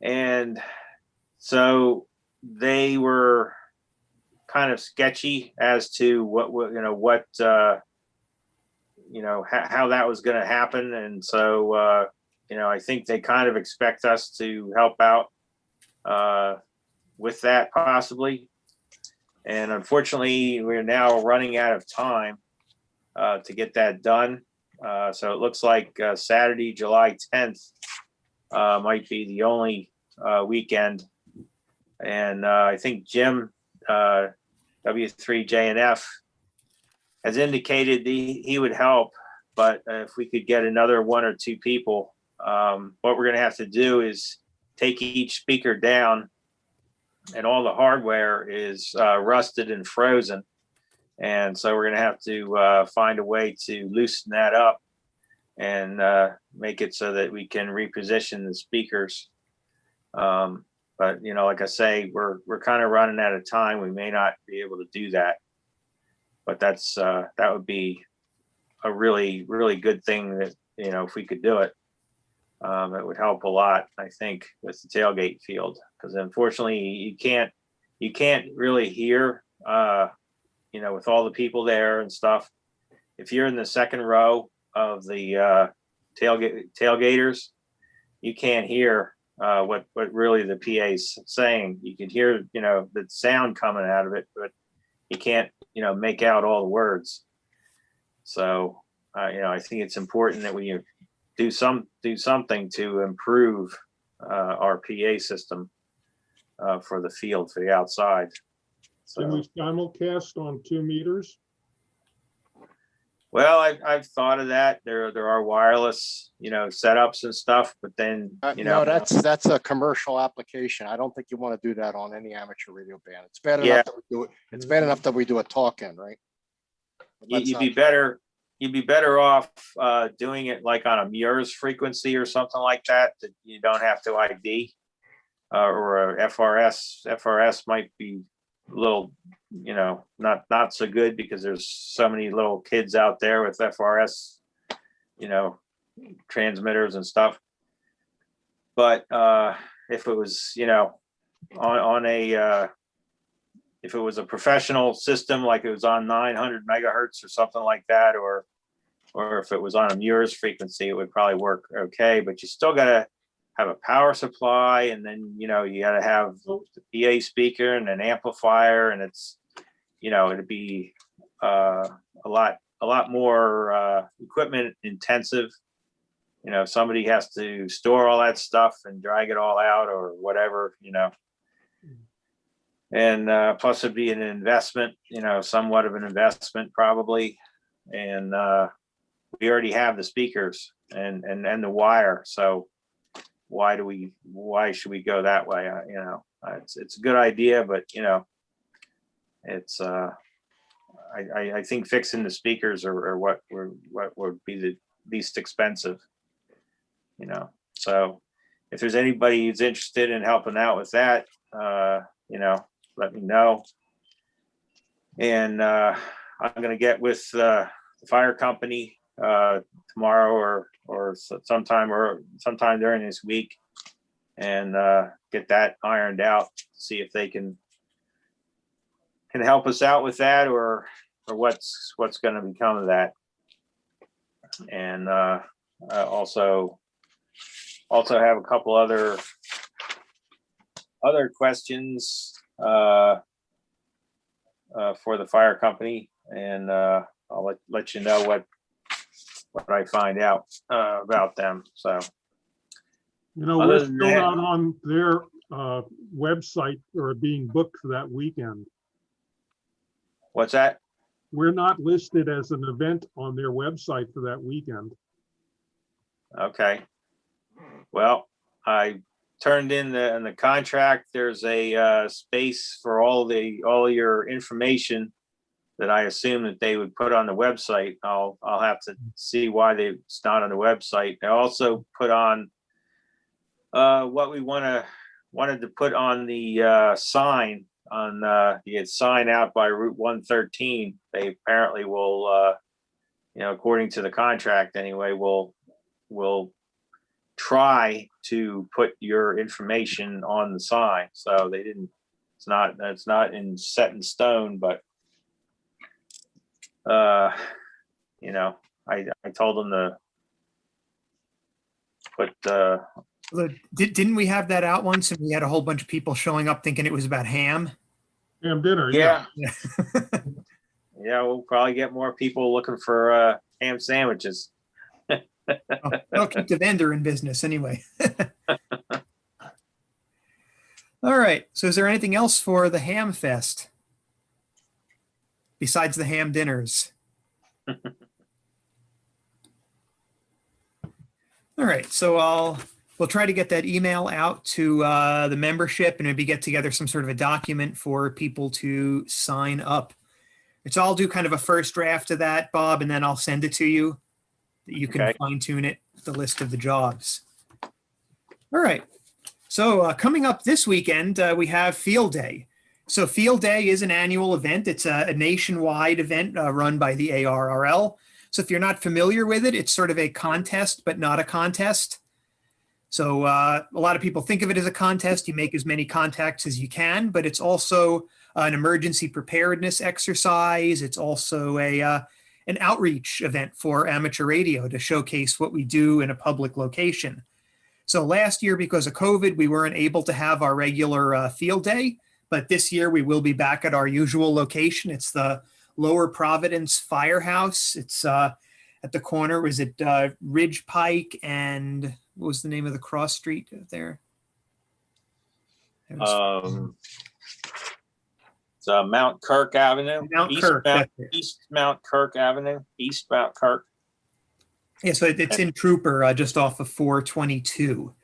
And so they were kind of sketchy as to how that was going to happen. And so, I think they kind of expect us to help out with that possibly. And unfortunately, we're now running out of time to get that done. So it looks like Saturday, July 10th might be the only weekend. And I think Jim, W3JNF, has indicated he would help, but if we could get another 1 or 2 people, what we're going to have to do is take each speaker down, and all the hardware is rusted and frozen. And so we're going to have to find a way to loosen that up and make it so that we can reposition the speakers. But like I say, we're kind of running out of time. We may not be able to do that, but that would be a really, really good thing that, if we could do it, it would help a lot, I think, with the tailgate field, because unfortunately you can't really hear with all the people there and stuff, if you're in the second row of the tailgaters, you can't hear what really the PA's saying. You can hear, the sound coming out of it, but you can't, make out all the words. So, I think it's important that we do something to improve our PA system for the field, for the outside. Can So, we simulcast on 2 meters? well, I've thought of that. There are wireless, setups and stuff, but then, No, that's a commercial application. I don't think you want to do that on any amateur radio band. It's bad Yeah. enough that we do it. It's bad enough that we do a talk-in, right? But let's you'd not be try better. You'd be better off doing it like on a MURS frequency or something like that you don't have to ID, or a FRS. FRS might be a little, not so good because there's so many little kids out there with FRS, transmitters and stuff. But if it was, on a if it was a professional system, like it was on 900 megahertz or something like that, or if it was on a MURS frequency, it would probably work okay. But you still got to have a power supply, and then you got to have the PA speaker and an amplifier, and it's it'd be a lot more equipment intensive. Somebody has to store all that stuff and drag it all out or whatever, and plus it'd be an investment, somewhat of an investment probably. And we already have the speakers and the wire. So why should we go that way? It's a good idea, but it's I think fixing the speakers are what would be the least expensive, so if there's anybody who's interested in helping out with that, let me know. And I'm going to get with the fire company tomorrow or sometime during this week and get that ironed out, see if they can help us out with that or what's going to become of that. And also have a couple other questions for the fire company, and I'll let you know what I find out about them. So, We're other still than that- not on their website or being booked for that weekend. what's that? We're not listed as an event on their website for that weekend. Okay. Well, I turned in the contract. There's a space for all your information that I assume that they would put on the website. I'll have to see why it's not on the website. I also put on what we wanted to put on the sign on the sign out by Route 113. They apparently will, according to the contract anyway, will try to put your information on the sign. So they didn't. It's not set in stone, but I told them to put. Didn't we have that out once and we had a whole bunch of people showing up thinking it was about ham? Ham dinner, Yeah. Yeah. Yeah, we'll probably get more people looking for ham sandwiches. I'll keep the vendor in business anyway. All right. So is there anything else for the Ham Fest besides the ham dinners? All right. So we'll try to get that email out to the membership and maybe get together some sort of a document for people to sign up. So I'll do kind of a first draft of that, Bob, and then I'll send it to you. You can Okay. fine tune it, the list of the jobs. All right. So coming up this weekend, we have Field Day. So Field Day is an annual event. It's a nationwide event run by the ARRL. So if you're not familiar with it, it's sort of a contest, but not a contest. So a lot of people think of it as a contest. You make as many contacts as you can, but it's also an emergency preparedness exercise. It's also an outreach event for amateur radio to showcase what we do in a public location. So last year, because of COVID, we weren't able to have our regular field day, but this year we will be back at our usual location. It's the Lower Providence Firehouse. It's at the corner. Was it Ridge Pike and what was the name of the cross street there? It's Mount Kirk Avenue. Mount Kirk. East Mount Kirk Avenue. East Mount Kirk. Yeah, so it's in Trooper, just off of 422. All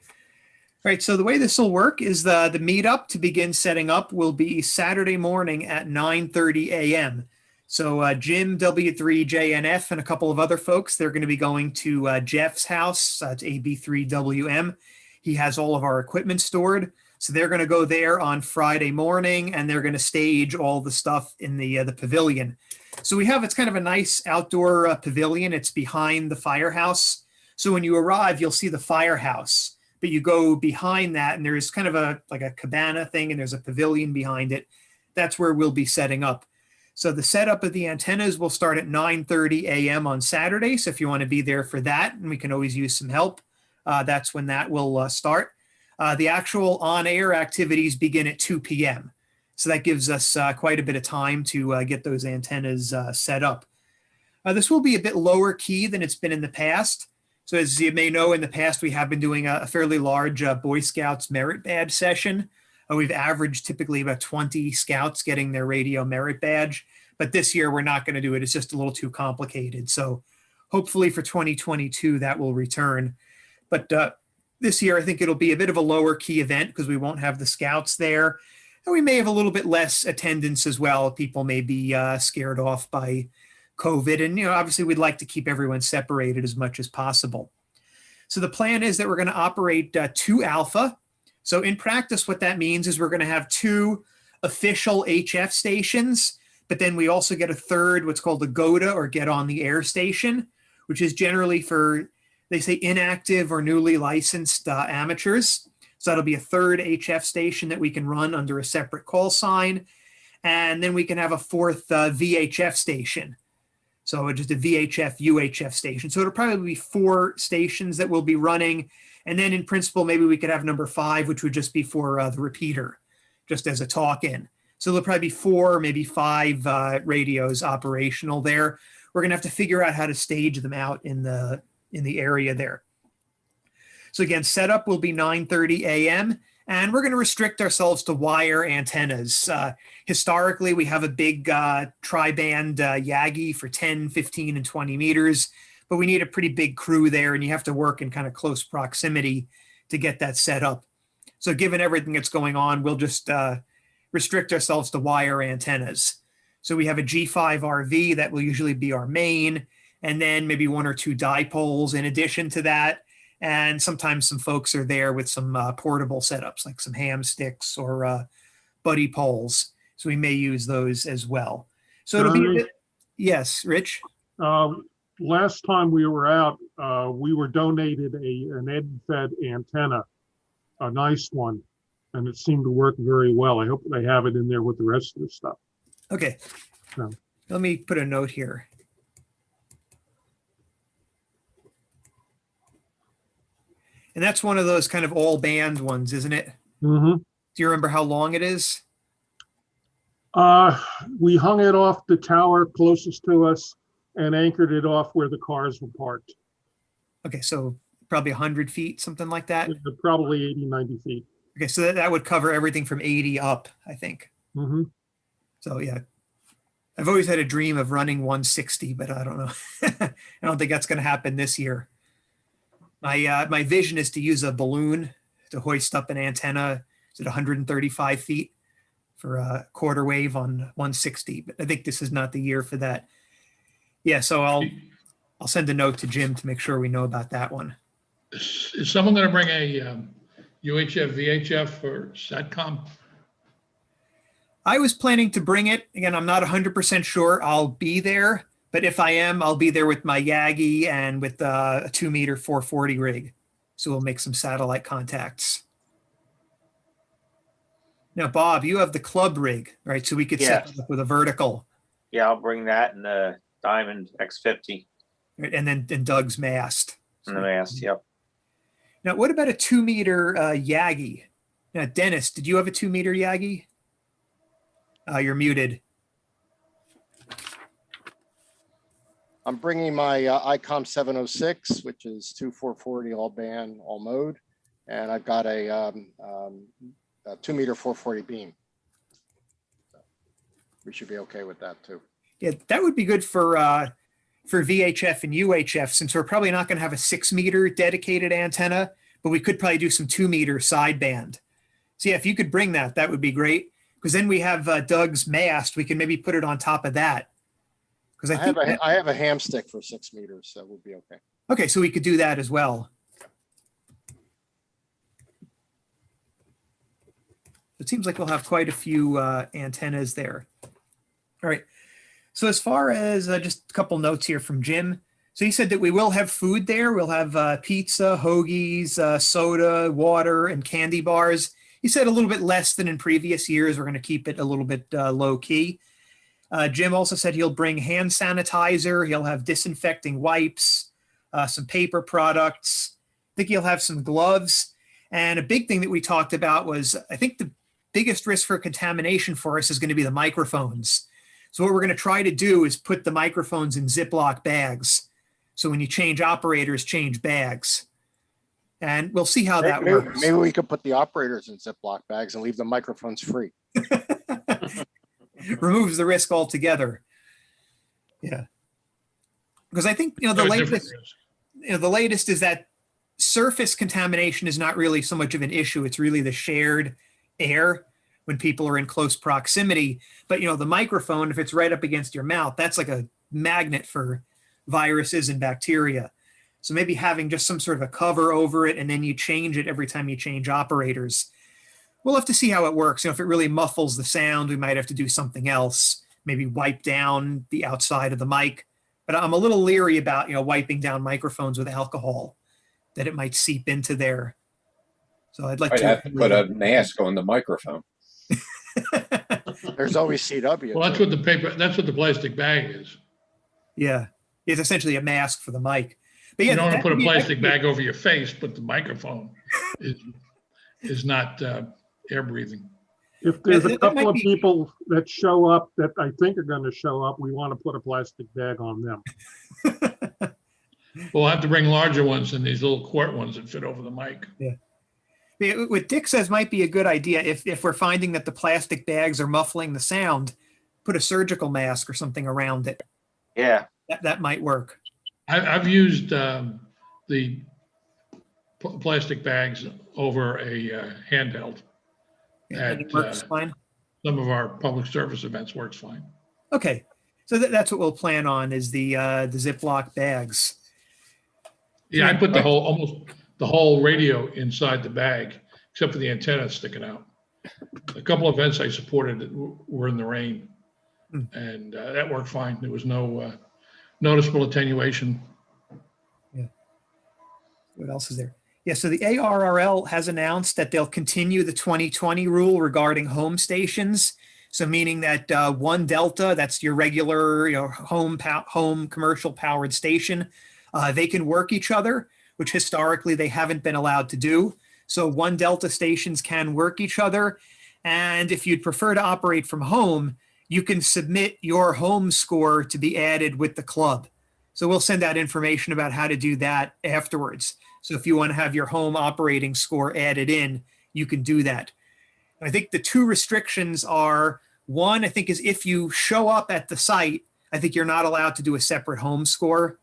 right, so the way this will work is the meetup to begin setting up will be Saturday morning at 9:30 a.m. So Jim, W3JNF, and a couple of other folks, they're going to be going to Jeff's house. It's AB3WM. He has all of our equipment stored. So they're going to go there on Friday morning, and they're going to stage all the stuff in the pavilion. So it's kind of a nice outdoor pavilion. It's behind the firehouse. So when you arrive, you'll see the firehouse, but you go behind that and there's kind of like a cabana thing, and there's a pavilion behind it. That's where we'll be setting up. So the setup of the antennas will start at 9:30 a.m. on Saturday. So if you want to be there for that, and we can always use some help, that's when that will start. The actual on-air activities begin at 2 p.m. So that gives us quite a bit of time to get those antennas set up. This will be a bit lower key than it's been in the past. So as you may know, in the past, we have been doing a fairly large Boy Scouts merit badge session. We've averaged typically about 20 scouts getting their radio merit badge. But this year, we're not going to do it. It's just a little too complicated. So hopefully for 2022, that will return. But this year, I think it'll be a bit of a lower key event because we won't have the scouts there. And we may have a little bit less attendance as well. People may be scared off by COVID. And, obviously we'd like to keep everyone separated as much as possible. So the plan is that we're going to operate 2 alpha. So in practice, what that means is we're going to have 2 official HF stations, but then we also get a third, what's called a GOTA or get on the air station, which is generally for, they say, inactive or newly licensed amateurs. So that'll be a third HF station that we can run under a separate call sign. And then we can have a fourth VHF station. So just a VHF, UHF station. So it'll probably be 4 stations that we'll be running. And then in principle, maybe we could have number 5, which would just be for the repeater, just as a talk-in. So there'll probably be 4, maybe 5 radios operational there. We're going to have to figure out how to stage them out in the area there. So again, setup will be 9:30 a.m. and we're going to restrict ourselves to wire antennas. Historically, we have a big tri-band Yagi for 10, 15, and 20 meters, but we need a pretty big crew there, and you have to work in kind of close proximity to get that set up. So given everything that's going on, we'll just restrict ourselves to wire antennas. So we have a G5 RV that will usually be our main, and then maybe 1 or 2 dipoles in addition to that. And sometimes some folks are there with some portable setups, like some ham sticks or buddy poles. So we may use those as well. So it'll be a bit, yes, Rich? Last time we were out, we were donated an EdFed antenna, a nice one, and it seemed to work very well. I hope they have it in there with the rest of the stuff. Okay. So. Let me put a note here. And that's one of those kind of all band ones, isn't it? Mm-hmm. Do you remember how long it is? We hung it off the tower closest to us and anchored it off where the cars were parked. Okay, so probably 100 feet, something like that? Probably 80, 90 feet. Okay, so that would cover everything from 80 up, I think. Mm-hmm. So yeah, I've always had a dream of running 160, but I don't know. I don't think that's going to happen this year. My vision is to use a balloon to hoist up an antenna at 135 feet for a quarter wave on 160, but I think this is not the year for that. Yeah, so I'll send a note to Jim to make sure we know about that one. Is someone going to bring a UHF, VHF, or SATCOM? I was planning to bring it. Again, I'm not 100% sure I'll be there, but if I am, I'll be there with my Yagi and with a 2-meter 440 rig. So we'll make some satellite contacts. Now, Bob, you have the club rig, right? So we could set Yes. it up with a vertical, Yeah, I'll bring that and the Diamond X50 right? And then Doug's mast. and the mast. Yep. Now, what about a 2-meter Yagi? Now, Dennis, did you have a 2-meter Yagi? You're muted. I'm bringing my ICOM 706, which is 2440 all band, all mode. And I've got a 2-meter 440 beam. So we should be okay with that too. Yeah, that would be good for VHF and UHF, since we're probably not going to have a 6-meter dedicated antenna, but we could probably do some 2-meter sideband. So yeah, if you could bring that, that would be great. Because then we have Doug's mast. We can maybe put it on top of that. Because I have a ham stick for 6 meters, so we'll be okay. Okay, so we could do that as well. It seems like we'll have quite a few antennas there. All right. So as far as just a couple notes here from Jim. So he said that we will have food there. We'll have pizza, hoagies, soda, water, and candy bars. He said a little bit less than in previous years. We're going to keep it a little bit low key. Jim also said he'll bring hand sanitizer. He'll have disinfecting wipes, some paper products. I think he'll have some gloves. And a big thing that we talked about was, I think the biggest risk for contamination for us is going to be the microphones. So what we're going to try to do is put the microphones in Ziploc bags. So when you change operators, change bags. And we'll see how that works. Maybe we could put the operators in Ziploc bags and leave the microphones free. Removes the risk altogether. Yeah. Because I think, the latest is that surface contamination is not really so much of an issue. It's really the shared air when people are in close proximity. But, the microphone, if it's right up against your mouth, that's like a magnet for viruses and bacteria. So maybe having just some sort of a cover over it, and then you change it every time you change operators. We'll have to see how it works. If it really muffles the sound, we might have to do something else, maybe wipe down the outside of the mic. But I'm a little leery about, wiping down microphones with alcohol, that it might seep into there. So I'd like I'd to have to put a mask on the microphone. There's always CW. Well, that's what the plastic bag is. Yeah. It's essentially a mask for the mic. But yeah, You don't want to put a plastic bag over your face, but the microphone is not air breathing. If there's a That couple might of be- people that show up that I think are going to show up, we want to put a plastic bag on them. We'll have to bring larger ones than these little quart ones that fit over the mic. Yeah, what Dick says might be a good idea. If we're finding that the plastic bags are muffling the sound, put a surgical mask or something around it. Yeah. That might work. I've used the plastic bags over a handheld. And it works fine. Some of our public service events works fine. Okay, so that's what we'll plan on is the Ziploc bags. Yeah, I put almost the whole radio inside the bag, except for the antenna sticking out. A couple of events I supported that were in the rain, and that worked fine. There was no noticeable attenuation. Yeah. What else is there? Yeah, so the ARRL has announced that they'll continue the 2020 rule regarding home stations. So meaning that one Delta, that's your regular home commercial powered station, they can work each other, which historically they haven't been allowed to do. So one Delta stations can work each other. And if you'd prefer to operate from home, you can submit your home score to be added with the club. So we'll send out information about how to do that afterwards. So if you want to have your home operating score added in, you can do that. I think the two restrictions are, one, I think, is if you show up at the site, I think you're not allowed to do a separate home score.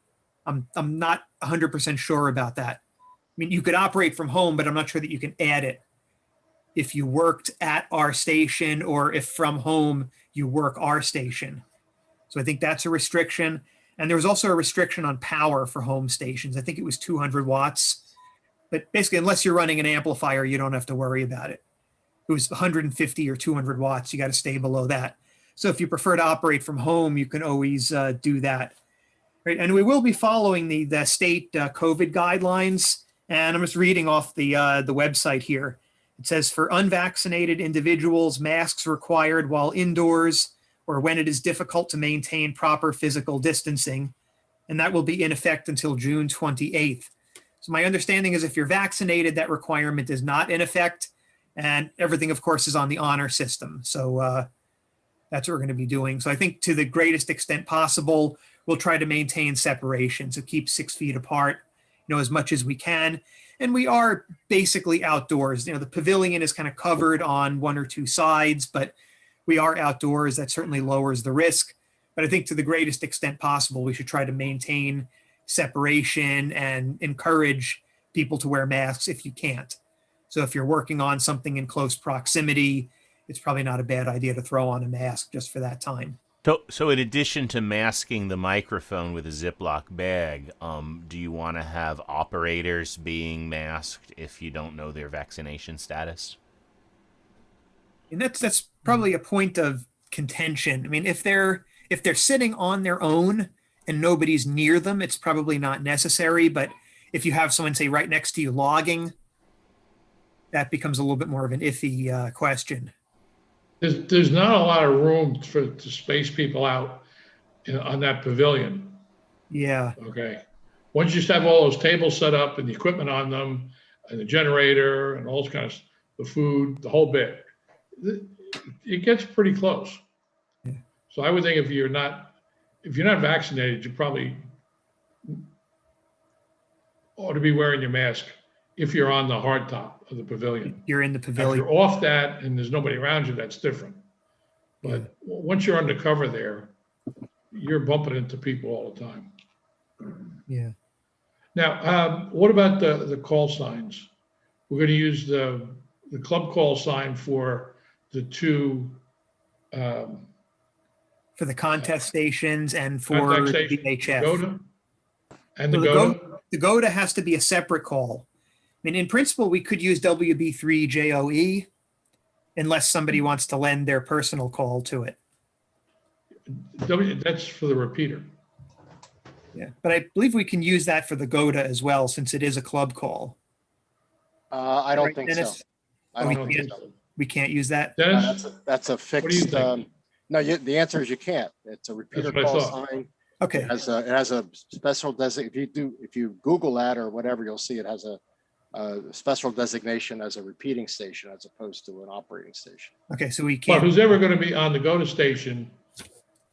I'm not 100% sure about that. I mean, you could operate from home, but I'm not sure that you can add it if you worked at our station or if from home you work our station. So I think that's a restriction. And there was also a restriction on power for home stations. I think it was 200 watts. But basically, unless you're running an amplifier, you don't have to worry about it. If it was 150 or 200 watts, you got to stay below that. So if you prefer to operate from home, you can always do that. Right? And we will be following the state COVID guidelines. And I'm just reading off the website here. It says for unvaccinated individuals, masks required while indoors or when it is difficult to maintain proper physical distancing. And that will be in effect until June 28th. So my understanding is if you're vaccinated, that requirement is not in effect. And everything, of course, is on the honor system. So that's what we're going to be doing. So I think to the greatest extent possible, we'll try to maintain separation. So keep 6 feet apart, as much as we can. And we are basically outdoors. The pavilion is kind of covered on 1 or 2 sides, but we are outdoors. That certainly lowers the risk. But I think to the greatest extent possible, we should try to maintain separation and encourage people to wear masks if you can't. So if you're working on something in close proximity, it's probably not a bad idea to throw on a mask just for that time. So in addition to masking the microphone with a Ziploc bag, do you want to have operators being masked if you don't know their vaccination status? And that's probably a point of contention. I mean, if they're sitting on their own and nobody's near them, it's probably not necessary. But if you have someone, say, right next to you logging, that becomes a little bit more of an iffy question. There's not a lot of room to space people out on that pavilion. Yeah. Okay. Once you have all those tables set up and the equipment on them and the generator and all those kinds of, the food, the whole bit, it gets pretty close. Yeah. So I would think if you're not vaccinated, you probably ought to be wearing your mask if you're on the hard top of the pavilion. You're in the If pavilion. you're off that and there's nobody around you, that's different. But once you're undercover there, you're bumping into people all the time. Yeah. Now, what about the call signs? We're going to use the club call sign for the 2 For the contest stations and for contact the stations, VHF. GOTA and So the GOTA. The GOTA has to be a separate call. I mean, in principle, we could use WB3 JOE unless somebody wants to lend their personal call to it. That's for the repeater. Yeah, but I believe we can use that for the GOTA as well, since it is a club call. I don't Right, think Dennis? so. I don't think so. We can't use that? Dennis, That's a what do you fixed, think? no, the answer is you can't. It's a repeater That's what I call thought. sign. Okay, It has a special if you Google that or whatever, you'll see it has a special designation as a repeating station as opposed to an operating station. okay, so we But can't. who's ever going to be on the GOTA station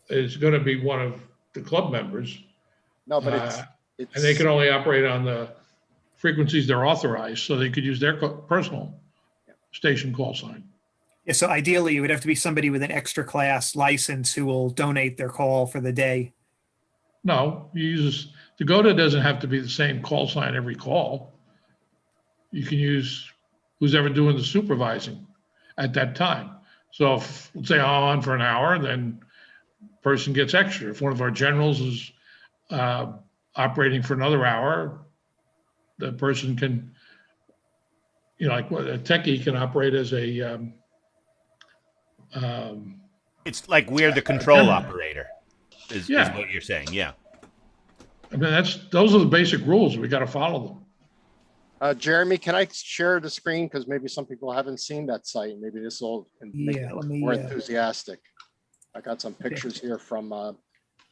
is going to be one of the club members. No, but And they can only operate on the frequencies they're authorized, so they could use their personal station call sign. Yeah, so ideally, it would have to be somebody with an extra class license who will donate their call for the day. No, the GOTA doesn't have to be the same call sign every call. You can use who's ever doing the supervising at that time. So if, let's say I'm on for an hour, then person gets extra. If one of our generals is operating for another hour, the person can, like a techie can operate as a. It's like we're the control operator, is Yeah. what you're saying. Yeah. I mean, those are the basic rules. We got to follow them. Jeremy, can I share the screen? Because maybe some people haven't seen that site. Maybe this will make Yeah, it let me. more enthusiastic. I got some pictures here from,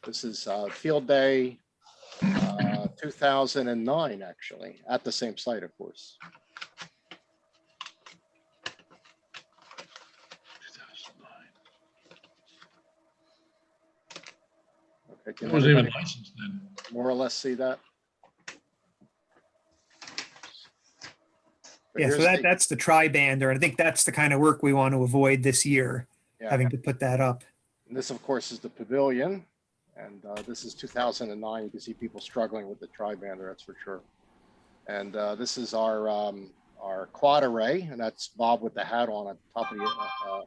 this is Field Day 2009, actually, at the same site, of course. Okay, It can wasn't even everybody licensed then. more or less see that? But Yeah, so here's the- that's the tri-bander. I think that's the kind of work we want to avoid this year, yeah. having to put that up. And this, of course, is the pavilion. And this is 2009. You can see people struggling with the tri-bander, that's for sure. And this is our quad array, and that's Bob with the hat on top of the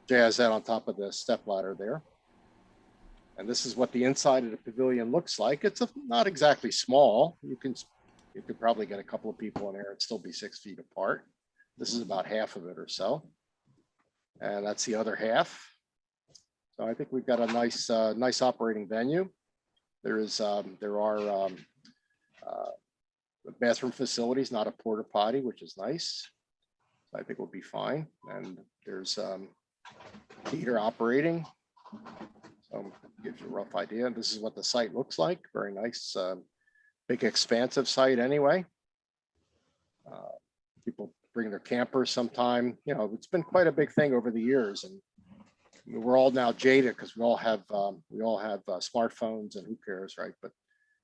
JIZ on top of the step ladder there. And this is what the inside of the pavilion looks like. It's not exactly small. You could probably get a couple of people in there and still be 6 feet apart. This is about half of it or so. And that's the other half. So I think we've got a nice operating venue. There are bathroom facilities, not a porta potty, which is nice. I think we'll be fine. And there's heater operating. So gives you a rough idea. This is what the site looks like. Very nice, big expansive site anyway. People bring their campers sometime. You know, it's been quite a big thing over the years, and we're all now jaded because we all have smartphones, and who cares, right? But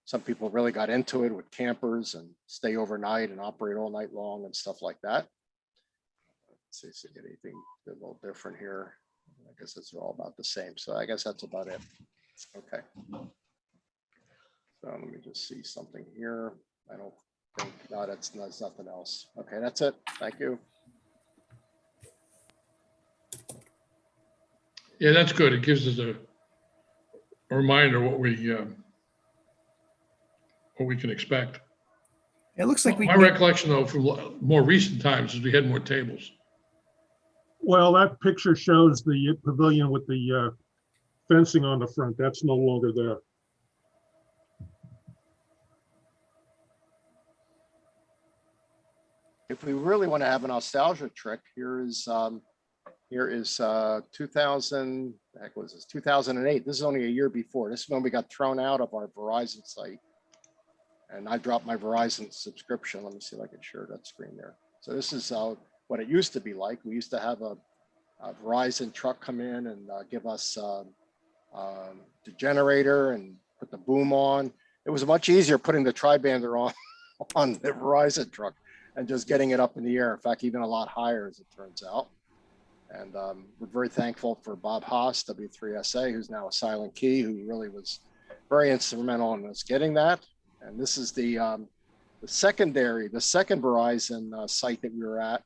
some people really got into it with campers and stay overnight and operate all night long and stuff like that. Let's see if we get anything a little different here. I guess it's all about the same. So I guess that's about it. Okay. So let me just see something here. I don't think, no, that's nothing else. Okay, that's it. Thank you. Yeah, that's good. It gives us a reminder what we can expect. It looks like My recollection, though, from more recent times is we had more tables. Well, that picture shows the pavilion with the fencing on the front. That's no longer there. If we really want to have a nostalgia trick, here is 2000. Heck, was this 2008? This is only a year before. This is when we got thrown out of our Verizon site, and I dropped my Verizon subscription. Let me see if I can share that screen there. So this is what it used to be like. We used to have a Verizon truck come in and give us the generator and put the boom on. It was much easier putting the tri-bander on the Verizon truck and just getting it up in the air. In fact, even a lot higher, as it turns out. And we're very thankful for Bob Haas, W3SA, who's now a Silent Key, who really was very instrumental in us getting that. And this is the second Verizon site that we were at.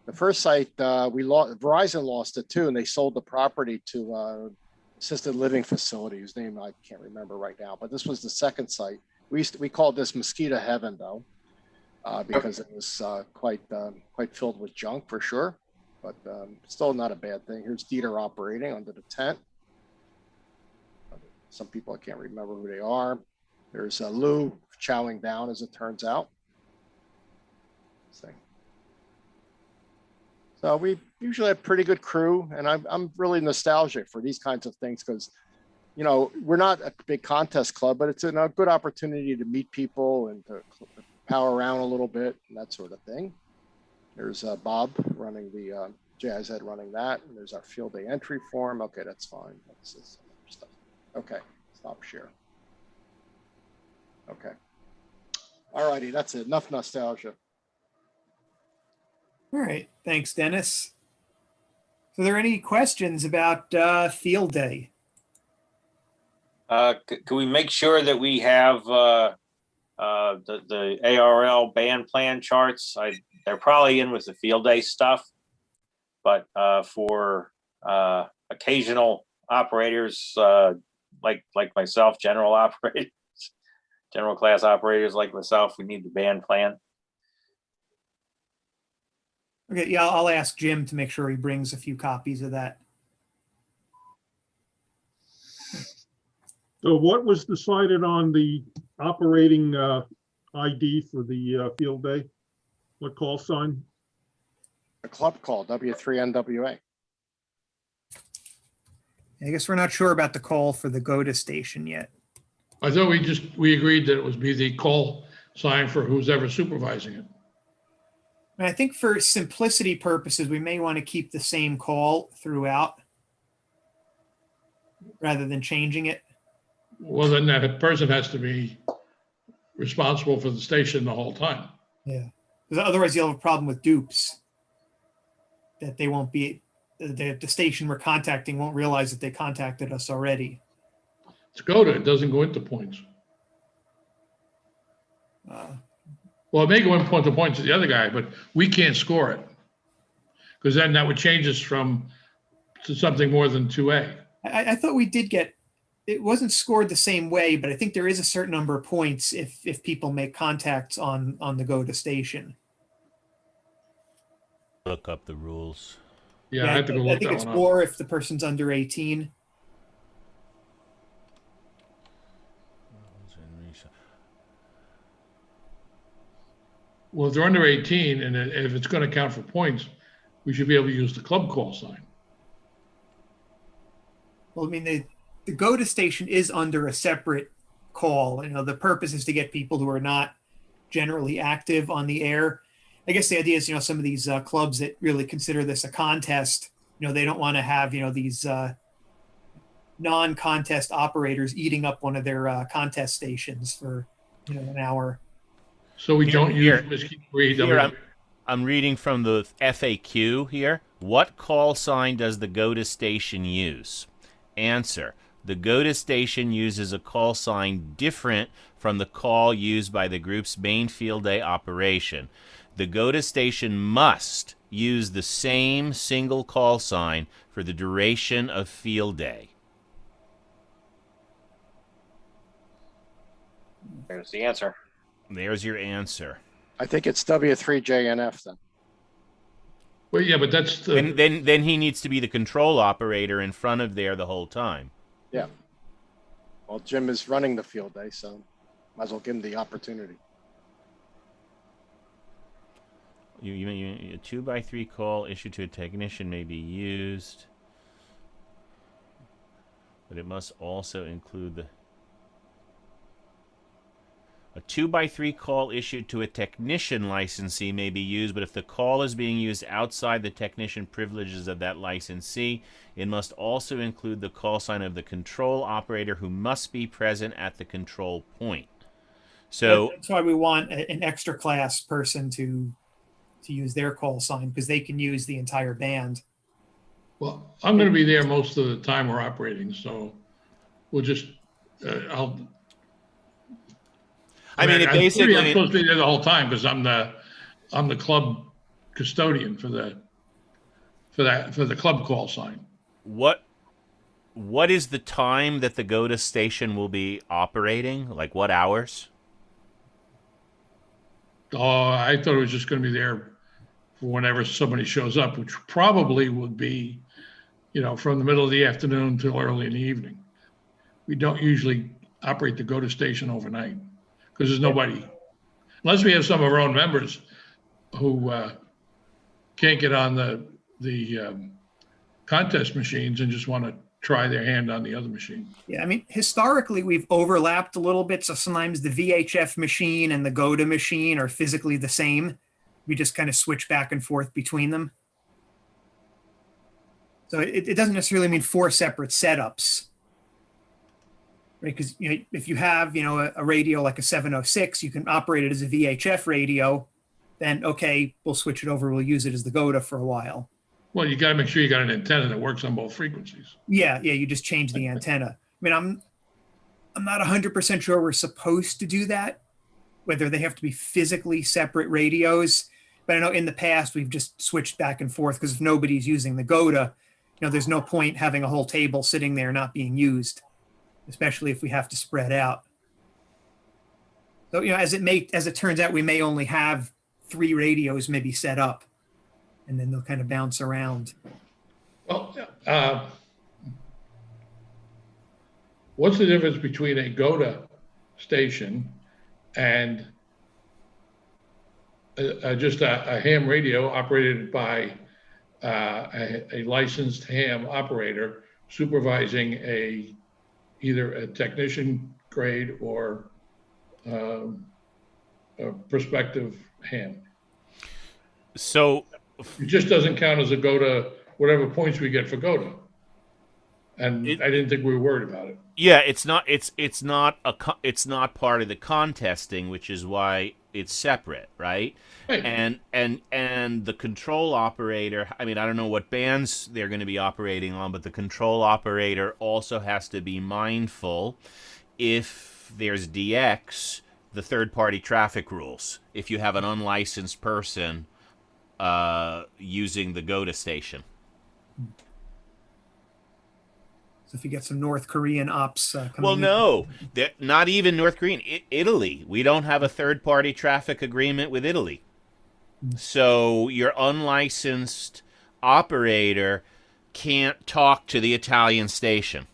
The first site, Verizon lost it too, and they sold the property to assisted living facility, whose name I can't remember right now. But this was the second site. We called this mosquito heaven, though, because it was quite filled with junk for sure. But still not a bad thing. Here's Dieter operating under the tent. Some people I can't remember who they are. There's Lou chowing down, as it turns out. So we usually have pretty good crew, and I'm really nostalgic for these kinds of things because, you know, we're not a big contest club, but it's a good opportunity to meet people and to power around a little bit and that sort of thing. There's Bob running the Jazz Head running that, and there's our field day entry form. Okay, that's fine. That's stuff. Okay, stop share. Okay. All righty, that's it. Enough nostalgia. All right. Thanks, Dennis. So, are there any questions about field day? Can we make sure that we have the ARL band plan charts? They're probably in with the field day stuff, but for occasional operators like myself, general operators, general class operators like myself, we need the band plan. Okay, yeah, I'll ask Jim to make sure he brings a few copies of that. So what was decided on the operating ID for the field day? What call sign? A club call, W3NWA. I guess we're not sure about the call for the GOTA station yet. I thought we agreed that it would be the call sign for who's ever supervising it. And I think for simplicity purposes, we may want to keep the same call throughout rather than changing it. Well, then that person has to be responsible for the station the whole time. Yeah, because otherwise you'll have a problem with dupes. That they won't be, the station we're contacting won't realize that they contacted us already. It's GOTA, it doesn't go into points. Well, it may go in point to point to the other guy, but we can't score it. Because then that would change us to something more than 2A. I thought we did get, it wasn't scored the same way, but I think there is a certain number of points if people make contacts on the GOTA station. Look up the rules. Yeah, I have to go look I think that it's one up. more if the person's under 18. Well, if they're under 18 and if it's going to count for points, we should be able to use the club call sign. Well, I mean, the go to station is under a separate call. You know, the purpose is to get people who are not generally active on the air. I guess the idea is, you know, some of these clubs that really consider this a contest, you know, they don't want to have, you know, these non-contest operators eating up one of their contest stations for, you know, an hour. So we don't Here. use Whiskey 3 Here, I'm reading from the FAQ here. What call sign does the go to station use? Answer. The go to station uses a call sign different from the call used by the group's main field day operation. The go to station must use the same single call sign for the duration of field day. There's the answer. There's your answer. I think it's W3JNF then. Well, yeah, but that's the. Then he needs to be the control operator in front of there the whole time. Yeah. Well, Jim is running the field day, so might as well give him the opportunity. A 2x3 call issued to a technician may be used, but it must also include the. A 2x3 call issued to a technician licensee may be used, but if the call is being used outside the technician privileges of that licensee, it must also include the call sign of the control operator who must be present at the control point. So that's why we want an extra class person to use their call sign, because they can use the entire band. Well, I'm going to be there most of the time we're operating, so we'll just, it basically. I'm supposed to be there the whole time because I'm the club custodian for the club call sign. What is the time that the go to station will be operating? Like what hours? Oh, I thought it was just going to be there for whenever somebody shows up, which probably would be, you know, from the middle of the afternoon till early in the evening. We don't usually operate the go to station overnight because there's nobody, unless we have some of our own members who can't get on the contest machines and just want to try their hand on the other machine. Yeah, I mean, historically, we've overlapped a little bit. So sometimes the VHF machine and the GOTA machine are physically the same. We just kind of switch back and forth between them. So it doesn't necessarily mean 4 separate setups, right? Because, you know, if you have, you know, a radio like a 706, you can operate it as a VHF radio. Then, okay, we'll switch it over. We'll use it as the GOTA for a while. Well, you got to make sure you got an antenna that works on both frequencies. Yeah, you just change the antenna. I mean, I'm not 100% sure we're supposed to do that, whether they have to be physically separate radios. But I know in the past we've just switched back and forth because if nobody's using the GOTA, you know, there's no point having a whole table sitting there not being used, especially if we have to spread out. So, you know, as it turns out, we may only have 3 radios maybe set up, and then they'll kind of bounce around. Well, what's the difference between a GOTA station and just a ham radio operated by a licensed ham operator supervising either a technician grade or a prospective ham? So it just doesn't count as a GOTA, whatever points we get for GOTA. And I didn't think we were worried about it. Yeah, it's not part of the contesting, which is why it's separate, right? Right. And the control operator, I mean, I don't know what bands they're going to be operating on, but the control operator also has to be mindful if there's DX, the third-party traffic rules. If you have an unlicensed person using the GOTA station. So if you get some North Korean ops coming well, in. no, not even North Korean. Italy. We don't have a third-party traffic agreement with Italy. So your unlicensed operator can't talk to the Italian station.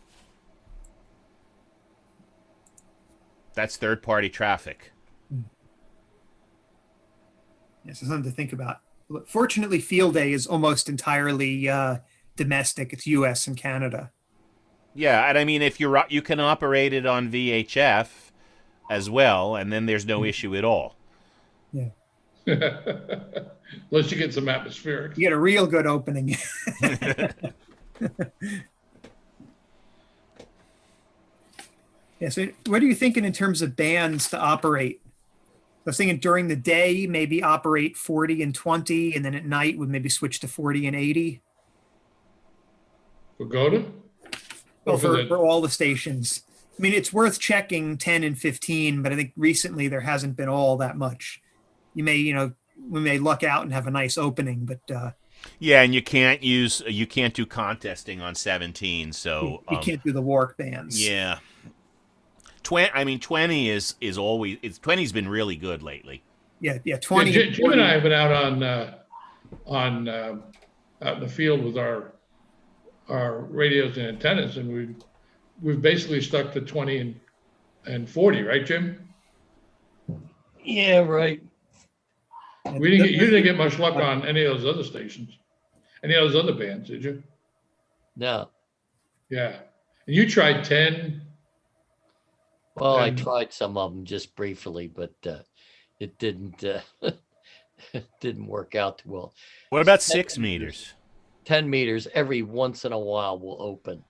That's third-party traffic. Yeah, so something to think about. Fortunately, Field Day is almost entirely domestic. It's U.S. and Canada. Yeah, and I mean, if you can operate it on VHF as well, and then there's no issue at all. Yeah. Unless you get some atmospheric. You get a real good opening. Yeah. So what are you thinking in terms of bands to operate? I was thinking during the day, maybe operate 40 and 20, and then at night would maybe switch to 40 and 80. Pagoda? Well, Or for all the stations. I mean, it's worth checking 10 and 15, but I think recently there hasn't been all that much. We may luck out and have a nice opening, but Yeah, and you can't do contesting on 17, so you can't do the WARC bands. Yeah. 20 is always 20's been really good lately. Yeah, 20. Yeah, Jim and I have been out out in the field with our radios and antennas, and we've basically stuck to 20 and 40, right, Jim? Yeah, right. You didn't get much luck on any of those other stations, any of those other bands, did you? No. Yeah, and you tried 10. Well, I tried some of them just briefly, but it didn't didn't work out too well. What about 6 meters? 10 meters every once in a while will open.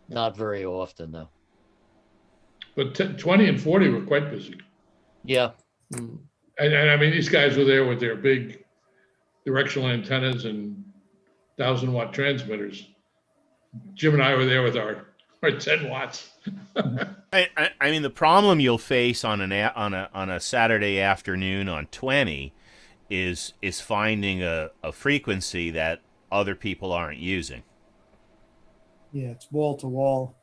Not very often, though. But 20 and 40 were quite busy. Yeah. And I mean, these guys were there with their big directional antennas and 1,000-watt transmitters. Jim and I were there with our 10 watts. I mean, the problem you'll face on a Saturday afternoon on 20 is finding a frequency that other people aren't using. Yeah, it's wall to wall.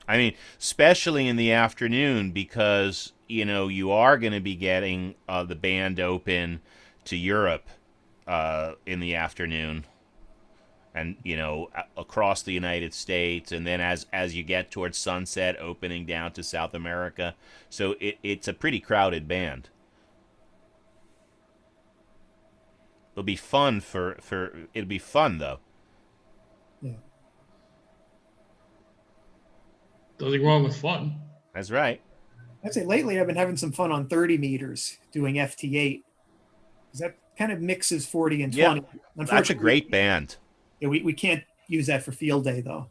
I mean, especially in the afternoon, because you are going to be getting the band open to Europe in the afternoon, and across the United States, and then as you get towards sunset, opening down to South America. So it's a pretty crowded band. It'll be fun it'll be fun though. Yeah. Nothing wrong with fun. That's right. I'd say lately I've been having some fun on 30 meters doing FT8. Because that kind of mixes 40 and 20. Yeah, that's a great band. Yeah, we can't use that for field day though.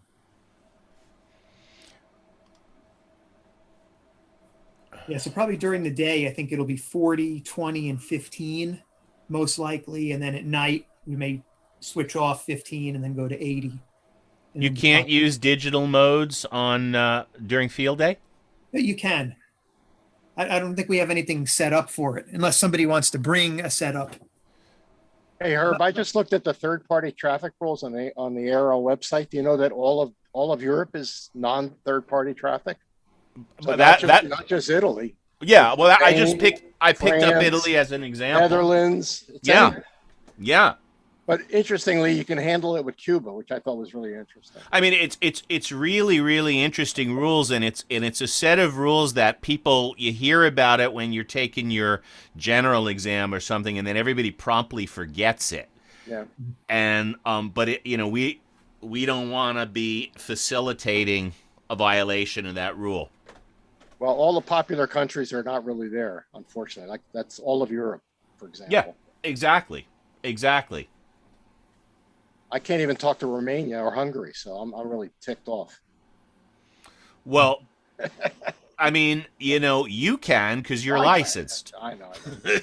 Yeah, so probably during the day, I think it'll be 40, 20, and 15, most likely. And then at night, we may switch off 15 and then go to 80. You can't use digital modes on during field day? You can. I don't think we have anything set up for it, unless somebody wants to bring a setup. Hey, Herb, I just looked at the third-party traffic rules on the Aero website. Do you know that all of Europe is non-third-party traffic? So not just Italy. Yeah, well, Spain, I picked up France, Italy as an example. Netherlands. Yeah. But interestingly, you can handle it with Cuba, which I thought was really interesting. I mean, it's really, really interesting rules, and it's a set of rules that you hear about it when you're taking your general exam or something, and then everybody promptly forgets it. Yeah. And but we don't want to be facilitating a violation of that rule. Well, all the popular countries are not really there, unfortunately. Like that's all of Europe, for example. Yeah, exactly. I can't even talk to Romania or Hungary, so I'm really ticked off. Well, I mean, you can because you're licensed. I know.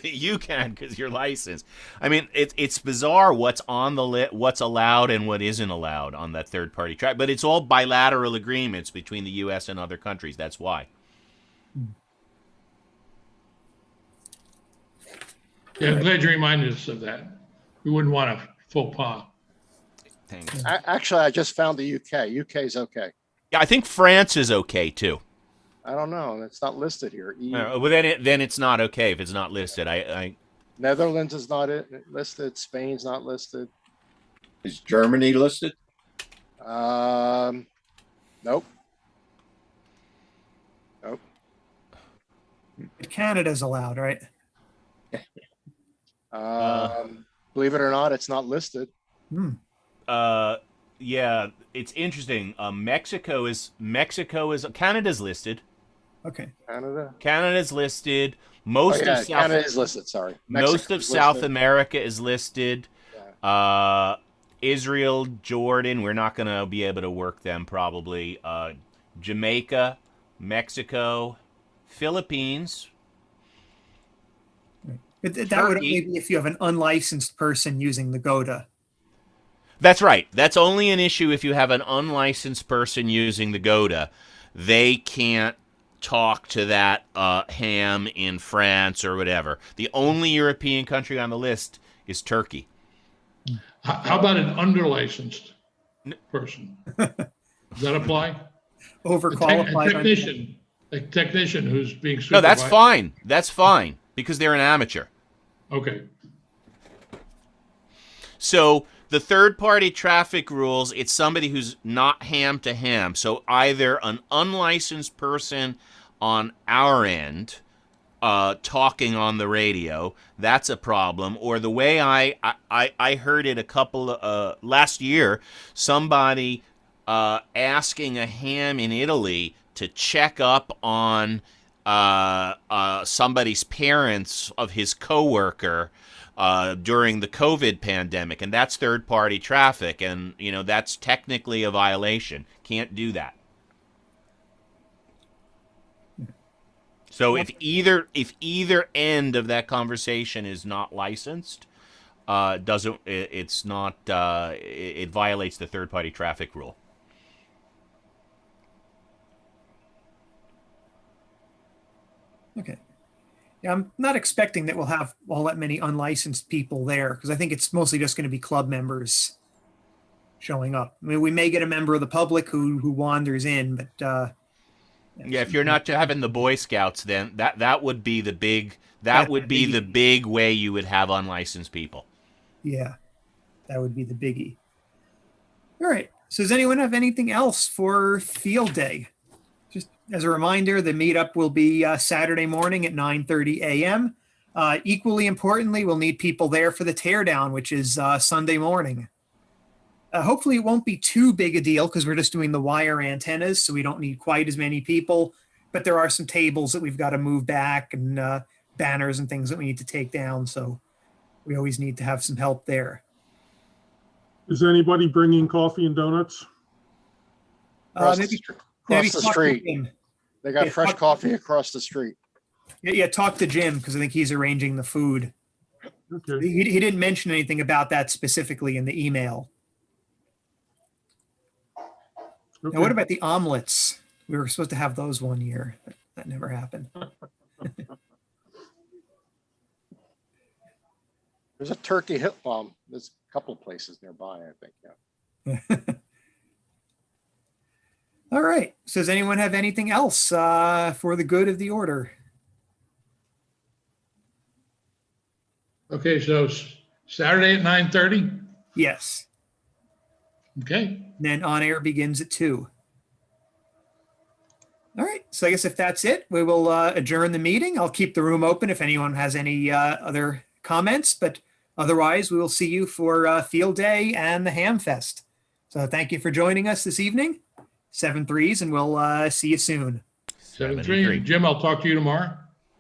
You can because you're licensed. I mean, it's bizarre what's on the what's allowed and what isn't allowed on that third-party track, but it's all bilateral agreements between the U.S. and other countries. That's why. Yeah, I'm glad you reminded us of that. We wouldn't want a faux pas. Thanks. Actually, I just found the UK. UK is okay. Yeah, I think France is okay too. I don't know. It's not listed here. Well, then it's not okay if it's not listed. Netherlands is not listed. Spain's not listed. Is Germany listed? Nope. Canada's allowed, right? Believe it or not, it's not listed. Yeah, it's interesting. Canada's listed. Okay. Canada's listed. Oh, Most yeah, of South Canada is listed, sorry. most of Mexico's South listed. America is listed. Israel, Jordan, we're not going to be able to work them probably. Jamaica, Mexico, Philippines. That would Turkey. only be if you have an unlicensed person using the GOTA. That's right. That's only an issue if you have an unlicensed person using the GOTA. They can't talk to that ham in France or whatever. The only European country on the list is Turkey. How about an underlicensed person? Does that apply? Overqualified. A technician who's being supervised. No, that's fine. That's fine because they're an amateur. Okay. So the third-party traffic rules, it's somebody who's not ham to ham. So either an unlicensed person on our end talking on the radio, that's a problem. Or the way I heard it last year, somebody asking a ham in Italy to check up on somebody's parents of his coworker during the COVID pandemic, and that's third-party traffic, and that's technically a violation. Can't do that. So if either end of that conversation is not licensed, it violates the third-party traffic rule. Okay. Yeah, I'm not expecting that we'll have all that many unlicensed people there because I think it's mostly just going to be club members showing up. I mean, we may get a member of the public who wanders in, but yeah, if you're not having the Boy Scouts, then that would be the big the big way you would have unlicensed people. Yeah, that would be the biggie. All right. So does anyone have anything else for Field Day? Just as a reminder, the meetup will be Saturday morning at 9:30 a.m. Equally importantly, we'll need people there for the teardown, which is Sunday morning. Hopefully it won't be too big a deal because we're just doing the wire antennas, so we don't need quite as many people. But there are some tables that we've got to move back and banners and things that we need to take down. So we always need to have some help there. Is anybody bringing coffee and donuts? Across Maybe the talk to street. Jim. They got fresh coffee across the street. Yeah, talk to Jim because I think he's arranging the food. Okay. He didn't mention anything about that specifically in the email. Okay. Now, what about the omelets? We were supposed to have those one year. That never happened. There's a turkey hip bomb. There's a couple of places nearby, I think. Yeah. All right. So does anyone have anything else for the good of the order? Okay, so Saturday at 9:30? Yes. Okay. And then on air begins at 2. All right. So I guess if that's it, we will adjourn the meeting. I'll keep the room open if anyone has any other comments, but otherwise we will see you for Field Day and the Ham Fest. So thank you for joining us this evening. 7-3s, and we'll see you soon. 7-3. Jim, I'll talk to you tomorrow.